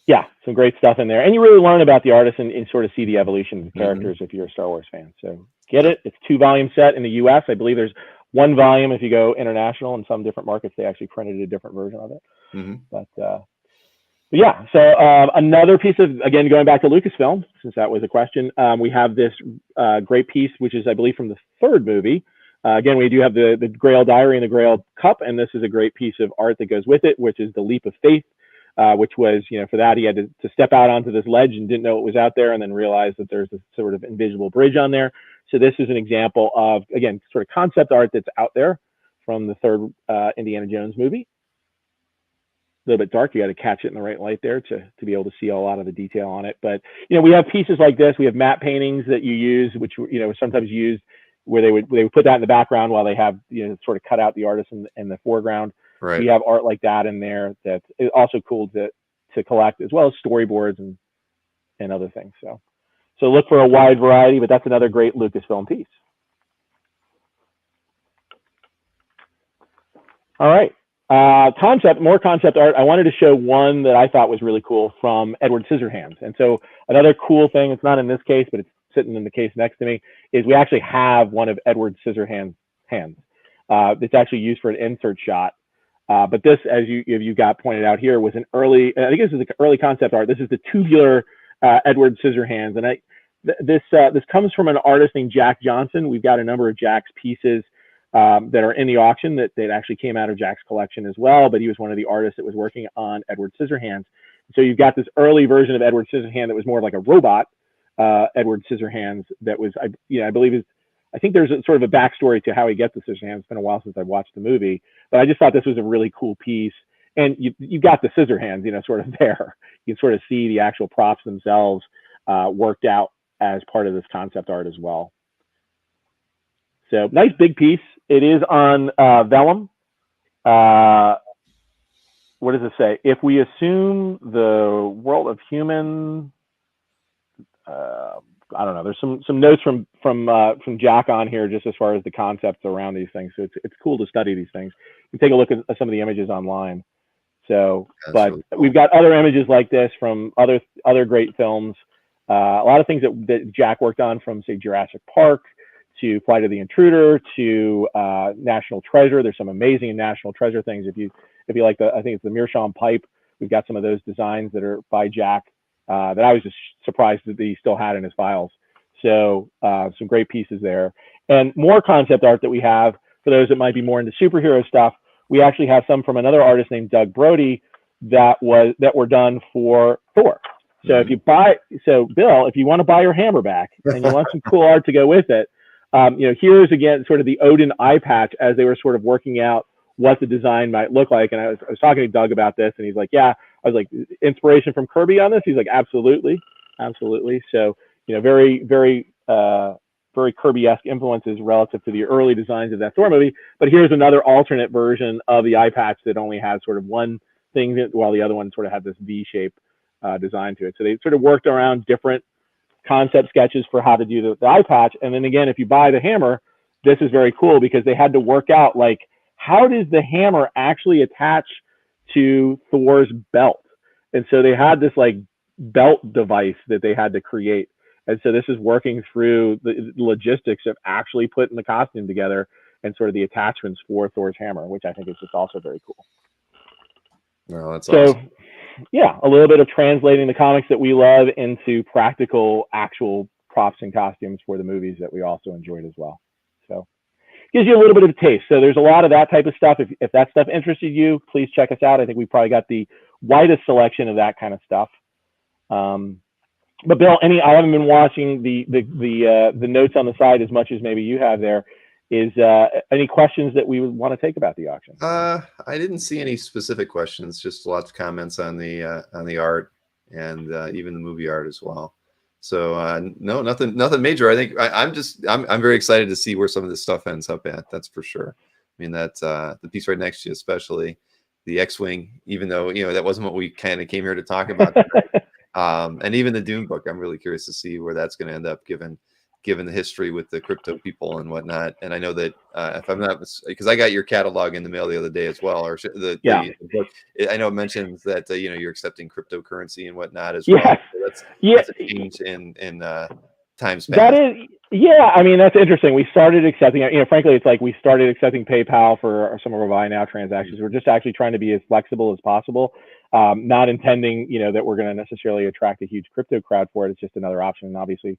yeah, some great stuff in there, and you really learn about the artist and sort of see the evolution of the characters if you're a Star Wars fan. So get it. It's 2-volume set in the U.S. I believe there's 1 volume if you go international. In some different markets, they actually printed a different version of it. But yeah, so another piece of, again, going back to Lucasfilm, since that was a question, we have this great piece, which is, I believe, from the 3rd movie. Again, we do have the Grail Diary and the Grail Cup, and this is a great piece of art that goes with it, which is the Leap of Faith, which was, for that he had to step out onto this ledge and didn't know it was out there, and then realized that there's this sort of invisible bridge on there. So this is an example of, again, sort of concept art that's out there from the 3rd Indiana Jones movie. A little bit dark. You got to catch it in the right light there to be able to see a lot of the detail on it. But, we have pieces like this. We have matte paintings that you use, which, sometimes used where they would put that in the background while they have, sort of cut out the artist in the foreground. right. We have art like that in there that's also cool to collect, as well as storyboards and other things. So look for a wide variety, but that's another great Lucasfilm piece. All right. More concept art. I wanted to show one that I thought was really cool from Edward Scissorhands. And so another cool thing, it's not in this case, but it's sitting in the case next to me, is we actually have one of Edward Scissorhands' hands. It's actually used for an insert shot. But this, as you got pointed out here, was an early, I think this is an early concept art. This is the tubular Edward Scissorhands. And this comes from an artist named Jack Johnson. We've got a number of Jack's pieces that are in the auction that actually came out of Jack's collection as well, but he was one of the artists that was working on Edward Scissorhands. So you've got this early version of Edward Scissorhands that was more like a robot Edward Scissorhands that was, I believe I think there's a sort of a backstory to how he gets the Scissorhands. It's been a while since I've watched the movie, but I just thought this was a really cool piece. And you got the Scissorhands, sort of there. You can sort of see the actual props themselves worked out as part of this concept art as well. So nice big piece. It is on vellum. What does it say? If we assume the world of human, I don't know. There's some notes from Jack on here just as far as the concepts around these things. So it's cool to study these things. You take a look at some of the images online. So, but really cool. We've got other images like this from other great films. A lot of things that Jack worked on, from say Jurassic Park to Flight of the Intruder to National Treasure. There's some amazing National Treasure things. If you like I think it's the Meerschaum pipe. We've got some of those designs that are by Jack that I was just surprised that he still had in his files. So some great pieces there, and more concept art that we have for those that might be more into superhero stuff. We actually have some from another artist named Doug Brody that were done for Thor. So if you Bill, if you want to buy your hammer back and you want some cool art to go with it, here's again sort of the Odin eye patch as they were sort of working out what the design might look like. And I was talking to Doug about this, and he's like, yeah. I was like, inspiration from Kirby on this? He's like, absolutely. So, very, very, very Kirby-esque influences relative to the early designs of that Thor movie. But here's another alternate version of the eye patch that only has sort of one thing, while the other one sort of had this V-shape design to it. So they sort of worked around different concept sketches for how to do the eye patch. And then again, if you buy the hammer, this is very cool because they had to work out, like, how does the hammer actually attach to Thor's belt? And so they had this like belt device that they had to create. And so this is working through the logistics of actually putting the costume together and sort of the attachments for Thor's hammer, which I think is just also very cool. Well, that's awesome. Yeah, a little bit of translating the comics that we love into practical, actual props and costumes for the movies that we also enjoyed as well. So gives you a little bit of a taste. So there's a lot of that type of stuff. If that stuff interested you, please check us out. I think we probably got the widest selection of that kind of stuff. But Bill, I haven't been watching the notes on the side as much as maybe you have there. is any questions that we would want to take about the auction? I didn't see any specific questions, just lots of comments on the art and even the movie art as well. So no, nothing major. I think I'm very excited to see where some of this stuff ends up at. That's for sure. I mean, that's the piece right next to you, especially the X-Wing, even though, that wasn't what we kind of came here to talk about today. And even the Dune book, I'm really curious to see where that's going to end up, given the history with the crypto people and whatnot. And I know that if I'm not, because I got your catalog in the mail the other day as well, or the book. I know it mentions that you're accepting cryptocurrency and whatnot as well. So that's a change in times past. That is, I mean, that's interesting. We started accepting, frankly, it's like we started accepting PayPal for some of our buy now transactions. We're just actually trying to be as flexible as possible, not intending, that we're going to necessarily attract a huge crypto crowd for it. It's just another option. And obviously,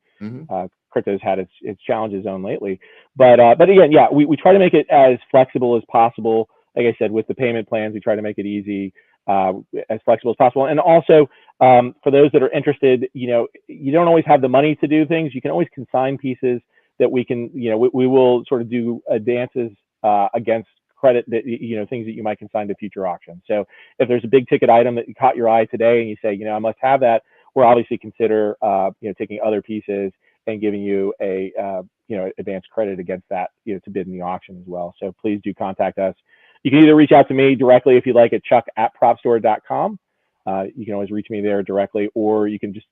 crypto's had its challenges on lately. But again, we try to make it as flexible as possible. Like I said, with the payment plans, we try to make it easy, as flexible as possible. And also, for those that are interested, you don't always have the money to do things. You can always consign pieces that we can, we will sort of do advances against credit that, things that you might consign to future auctions. So if there's a big ticket item that caught your eye today and you say, I must have that, we'll obviously consider, taking other pieces and giving you a, advanced credit against that, to bid in the auction as well. So please do contact us. You can either reach out to me directly if you'd like at chuck@propstore.com. You can always reach me there directly, or you can just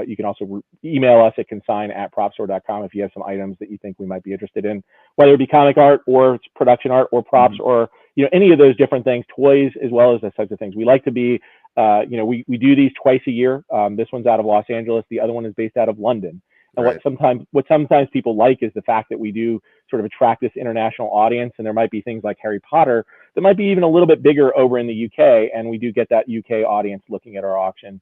you can also email us at consign@propstore.com if you have some items that you think we might be interested in, whether it be comic art or it's production art or props or any of those different things, toys as well as those types of things. We like to be we do these twice a year. This one's out of Los Angeles. The other one is based out of London. And what sometimes people like is the fact that we do sort of attract this international audience, and there might be things like Harry Potter that might be even a little bit bigger over in the UK, and we do get that UK audience looking at our auction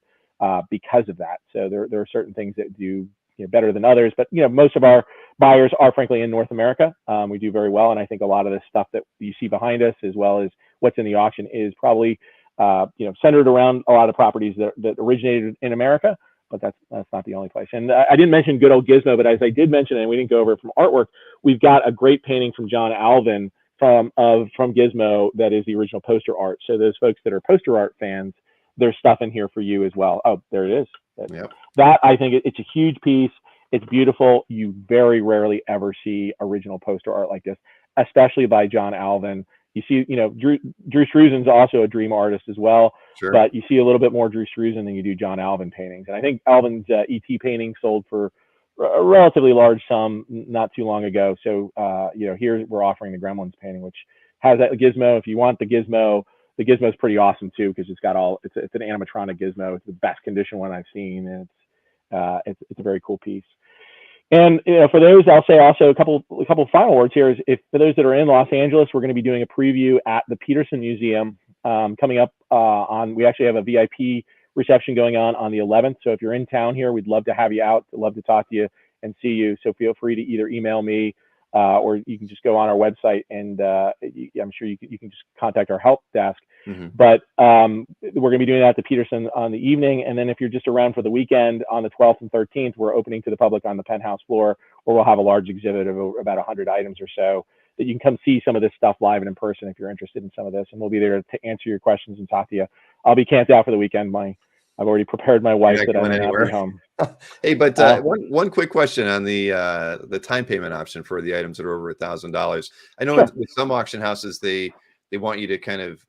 because of that. So there are certain things that do better than others, but most of our buyers are frankly in North America. We do very well, and I think a lot of the stuff that you see behind us, as well as what's in the auction, is probably centered around a lot of properties that originated in America. But that's not the only place. And I didn't mention good old Gizmo, but as I did mention, and we didn't go over it from artwork, we've got a great painting from John Alvin from Gizmo that is the original poster art. So those folks that are poster art fans, there's stuff in here for you as well. Oh, there it is. That I think it's a huge piece. It's beautiful. You very rarely ever see original poster art like this, especially by John Alvin. You see, Drew Struzan's also a dream artist as well, but you see a little bit more Drew Struzan than you do John Alvin paintings. And I think Alvin's E.T. painting sold for a relatively large sum not too long ago. So, here we're offering the Gremlins painting, which has that Gizmo. If you want the Gizmo is pretty awesome too, because it's got it's an animatronic Gizmo. It's the best condition one I've seen, and it's a very cool piece. And for those, I'll say also a couple final words here is, if for those that are in Los Angeles, we're going to be doing a preview at the Peterson Museum coming up we actually have a VIP reception going on the 11th. So if you're in town here, we'd love to have you out. We'd love to talk to you and see you. So feel free to either email me or you can just go on our website, and I'm sure you can just contact our help desk. But we're going to be doing that at the Peterson on the evening. And then if you're just around for the weekend on the 12th and 13th, we're opening to the public on the penthouse floor, where we'll have a large exhibit of about 100 items or so that you can come see some of this stuff live and in person if you're interested in some of this. And we'll be there to answer your questions and talk to you. I'll be camped out for the weekend. I've already prepared my wife that I'm not at home. Hey, but one quick question on the time payment option for the items that are over $1,000. I know with some auction houses, they want you to kind of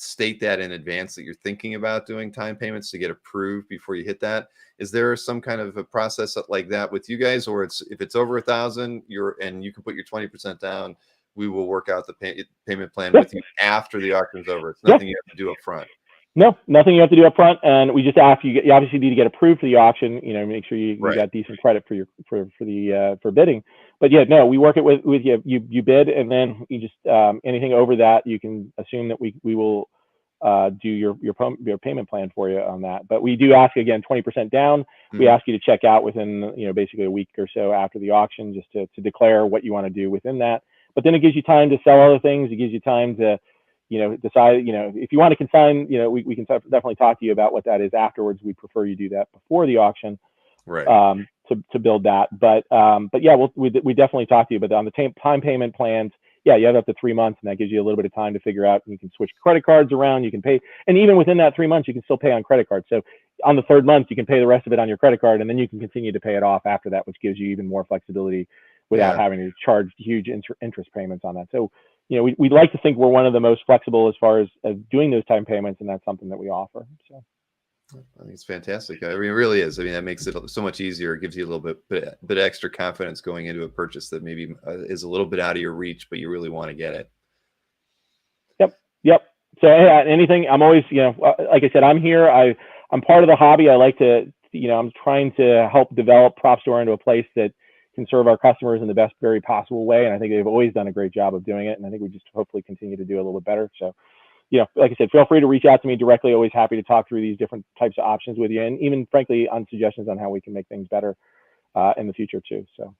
state that in advance that you're thinking about doing time payments to get approved before you hit that. Is there some kind of a process like that with you guys, or if it's over 1,000, and you can put your 20% down, we will work out the payment plan with you after the auction's over? It's nothing you have to do up front. No, nothing you have to do up front, and we just ask you obviously need to get approved for the auction. Make sure you got decent credit for bidding. But we work it with you. You bid, and then you just anything over that, you can assume that we will do your payment plan for you on that. But we do ask, again, 20% down. We ask you to check out within basically a week or so after the auction, just to declare what you want to do within that. But then it gives you time to sell other things. It gives you time to decide, if you want to consign, we can definitely talk to you about what that is afterwards. We prefer you do that before the auction. Right. To build that. But yeah, we definitely talk to you. But on the time payment plans, yeah, you have up to 3 months, and that gives you a little bit of time to figure out. And you can switch credit cards around. You can pay, and even within that 3 months, you can still pay on credit cards. So on the third month, you can pay the rest of it on your credit card, and then you can continue to pay it off after that, which gives you even more flexibility without having to charge huge interest payments on that. So, we'd like to think we're one of the most flexible as far as doing those time payments, and that's something that we offer. So. I think it's fantastic. I mean, it really is. I mean, that makes it so much easier. It gives you a little bit extra confidence going into a purchase that maybe is a little bit out of your reach, but you really want to get it. Yep. So anything, I'm always, like I said, I'm here. I'm part of the hobby. I like to, I'm trying to help develop Propstore into a place that can serve our customers in the best very possible way. And I think they've always done a great job of doing it. And I think we just hopefully continue to do a little bit better. So, like I said, feel free to reach out to me directly. Always happy to talk through these different types of options with you, and even frankly on suggestions on how we can make things better in the future too. So.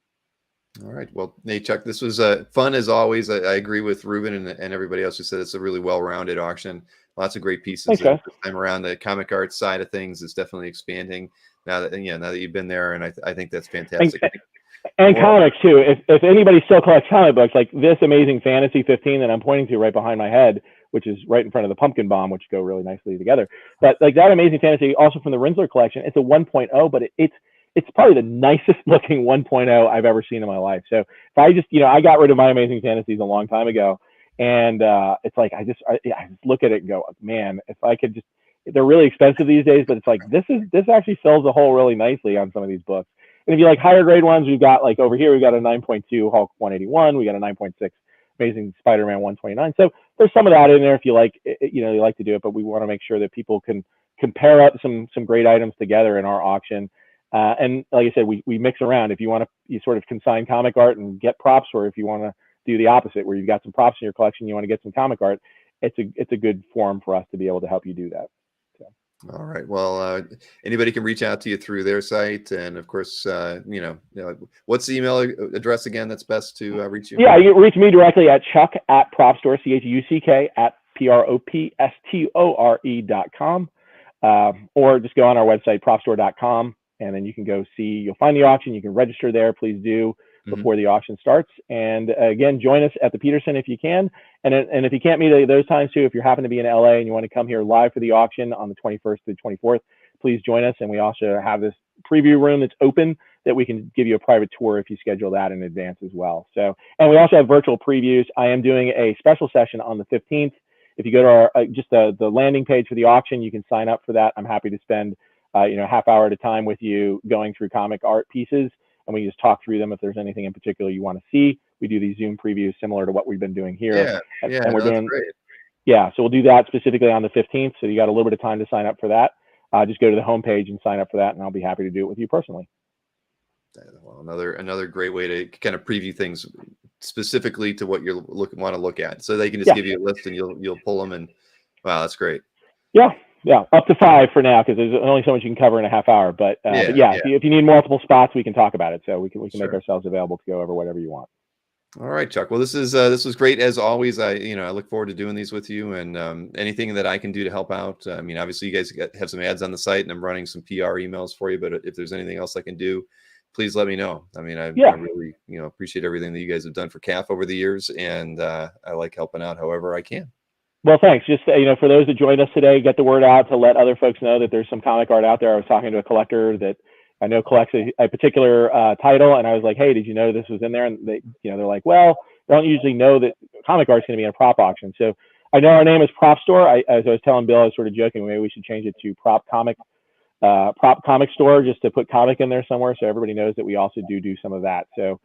All right. Well, hey, Chuck, this was fun as always. I agree with Ruben and everybody else who said it's a really well-rounded auction. Lots of great pieces. Thanks, this time around, the comic art side of things is definitely expanding now that you've been there, and I think that's fantastic. And comics too. If anybody still collects comic books, like this Amazing Fantasy 15 that I'm pointing to right behind my head, which is right in front of the Pumpkin Bomb, which go really nicely together. But like that Amazing Fantasy, also from the Rinzler collection, it's a 1.0, but it's probably the nicest looking 1.0 I've ever seen in my life. So if I just, I got rid of my Amazing Fantasies a long time ago, and it's like I just look at it and go, man, if I could just, they're really expensive these days, but it's like this actually fills the hole really nicely on some of these books. And if you like higher grade ones, we've got like over here, we've got a 9.2 Hulk 181, we got a 9.6 Amazing Spider-Man 129. So there's some of that in there if you like, you like to do it, but we want to make sure that people can compare up some great items together in our auction. And like I said, we mix around. If you want to, you sort of consign comic art and get props, or if you want to do the opposite, where you've got some props in your collection, you want to get some comic art, it's a good forum for us to be able to help you do that. So. All right. Well, anybody can reach out to you through their site, and of course, what's the email address again that's best to reach you? Yeah, you can reach me directly at Chuck@Propstore, CHUCK@PROPSTORE.com, or just go on our website, propstore.com. And then you can go see, you'll find the auction. You can register there. Please do before the auction starts. And again, join us at the Peterson if you can. And if you can't meet those times too, if you happen to be in LA and you want to come here live for the auction on the 21st to 24th, please join us. And we also have this preview room that's open that we can give you a private tour if you schedule that in advance as well. So, and we also have virtual previews. I am doing a special session on the 15th. If you go to our, just the landing page for the auction, you can sign up for that. I'm happy to spend half hour at a time with you going through comic art pieces, and we just talk through them. If there's anything in particular you want to see, we do these Zoom previews similar to what we've been doing here. And we're doing great. So we'll do that specifically on the 15th. So you got a little bit of time to sign up for that. Just go to the homepage and sign up for that, and I'll be happy to do it with you personally. Well, another great way to kind of preview things specifically to what you want to look at. So they can just give you a list and you'll pull them, and wow, that's great. Yeah, up to 5 for now, because there's only so much you can cover in a half hour. But if you need multiple spots, we can talk about it. So we can make ourselves available to go over whatever you want. All right, Chuck. Well, this was great as always. I look forward to doing these with you, and anything that I can do to help out. I mean, obviously you guys have some ads on the site, and I'm running some PR emails for you. But if there's anything else I can do, please let me know. I mean, I really appreciate everything that you guys have done for CAF over the years, and I like helping out however I can. Well, thanks. Just, for those that joined us today, get the word out to let other folks know that there's some comic art out there. I was talking to a collector that I know collects a particular title, and I was like, hey, did you know this was in there? And they, they're like, well, they don't usually know that comic art's going to be in a prop auction. So I know our name is Propstore. As I was telling Bill, I was sort of joking, maybe we should change it to Prop Comic Store, just to put comic in there somewhere, so everybody knows that we also do some of that. So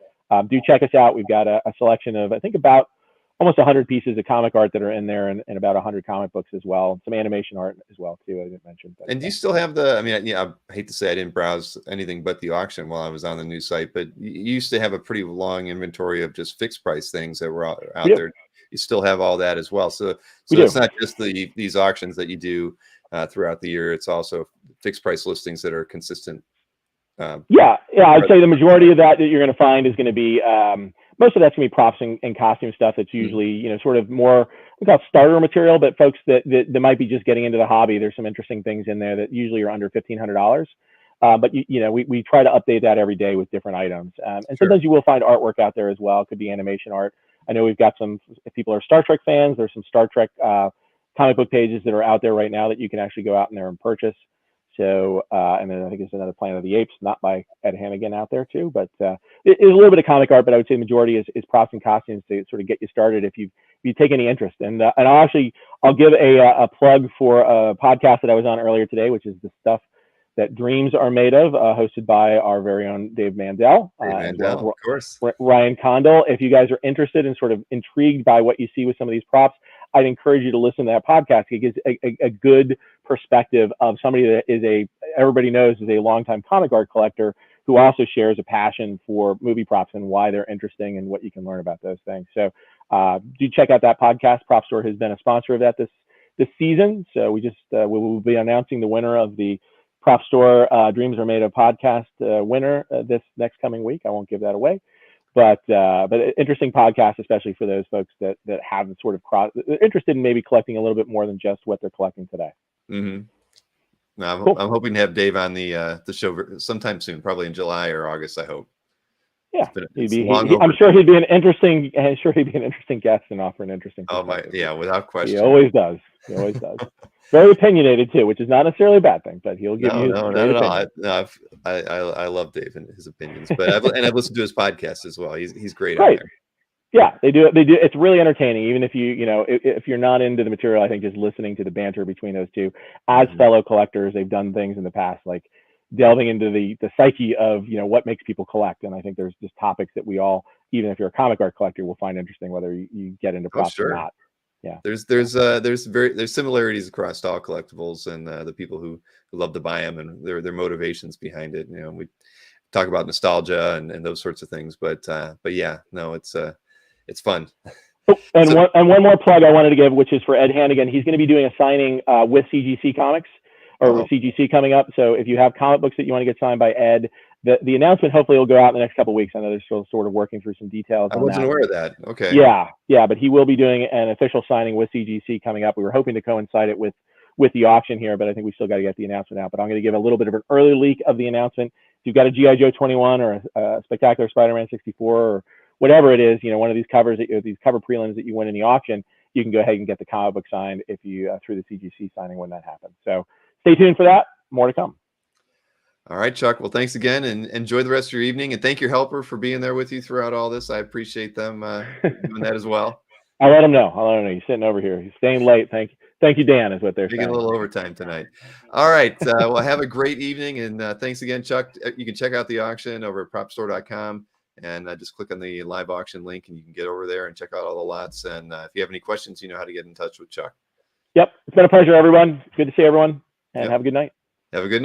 do check us out. We've got a selection of, I think, about almost 100 pieces of comic art that are in there, and about 100 comic books as well. Some animation art as well too, I didn't mention. But, and do you still have the, I hate to say I didn't browse anything but the auction while I was on the new site, but you used to have a pretty long inventory of just fixed price things that were out there. You still have all that as well. So it's not just these auctions that you do throughout the year. It's also fixed price listings that are consistent. I'd say the majority of that you're going to find is going to be, most of that's going to be props and costume stuff. That's usually, sort of more, we call it starter material, but folks that might be just getting into the hobby, there's some interesting things in there that usually are under $1,500. But we try to update that every day with different items. And sometimes you will find artwork out there as well. It could be animation art. I know we've got some, if people are Star Trek fans, there's some Star Trek comic book pages that are out there right now that you can actually go out in there and purchase. So, and then I think there's another Planet of the Apes, not by Ed Hannigan, out there too. But it is a little bit of comic art, but I would say the majority is props and costumes to sort of get you started if you take any interest. And I'll give a plug for a podcast that I was on earlier today, which is the Stuff That Dreams Are Made Of, hosted by our very own Dave Mandel. Mandel, of course. Ryan Condal. If you guys are interested and sort of intrigued by what you see with some of these props, I'd encourage you to listen to that podcast. It gives a good perspective of somebody that everybody knows is a longtime comic art collector who also shares a passion for movie props and why they're interesting and what you can learn about those things. So do check out that podcast. Propstore has been a sponsor of that this season. So we will be announcing the winner of the Propstore Dreams Are Made Of podcast winner this next coming week. I won't give that away. But interesting podcast, especially for those folks that have sort of interested in maybe collecting a little bit more than just what they're collecting today. Mm-hmm. No, Cool. I'm hoping to have Dave on the show sometime soon, probably in July or August, I hope. Yeah, I'm sure he'd be an interesting guest and offer an interesting. Without question. He always does. Very opinionated too, which is not necessarily a bad thing, but he'll give you. No, not at all. I love Dave and his opinions, but I've listened to his podcast as well. He's great out there. Yeah, they do. It's really entertaining. Even if if you're not into the material, I think just listening to the banter between those two, as fellow collectors, they've done things in the past like delving into the psyche of what makes people collect. And I think there's just topics that we all, even if you're a comic art collector, will find interesting, whether you get into props or not. Yeah, there's similarities across all collectibles and the people who love to buy them and their motivations behind it. We talk about nostalgia and those sorts of things, but yeah, no, it's fun. Oh, and one more plug I wanted to give, which is for Ed Hannigan. He's going to be doing a signing with CGC Comics with CGC coming up. So if you have comic books that you want to get signed by Ed, the announcement hopefully will go out in the next couple of weeks. I know they're still sort of working through some details. I wasn't aware of that. Okay. Yeah, but he will be doing an official signing with CGC coming up. We were hoping to coincide it with the auction here, but I think we still got to get the announcement out. But I'm going to give a little bit of an early leak of the announcement. If you've got a G.I. Joe 21 or a Spectacular Spider-Man 64 or whatever it is, one of these covers these cover prelims that you win in the auction, you can go ahead and get the comic book signed if you through the CGC signing when that happens. So stay tuned for that. More to come. All right, Chuck. Well, thanks again, and enjoy the rest of your evening. And thank your helper for being there with you throughout all this. I appreciate them doing that as well. I'll let him know. He's sitting over here. He's staying late. Thank you, Dan, is what they're saying. Making a little overtime tonight. All right. Well, have a great evening, and thanks again, Chuck. You can check out the auction over at propstore.com, and just click on the live auction link, and you can get over there and check out all the lots. And if you have any questions, you know how to get in touch with Chuck. Yep. It's been a pleasure, everyone. Good to see everyone, and have a good night. Have a good night.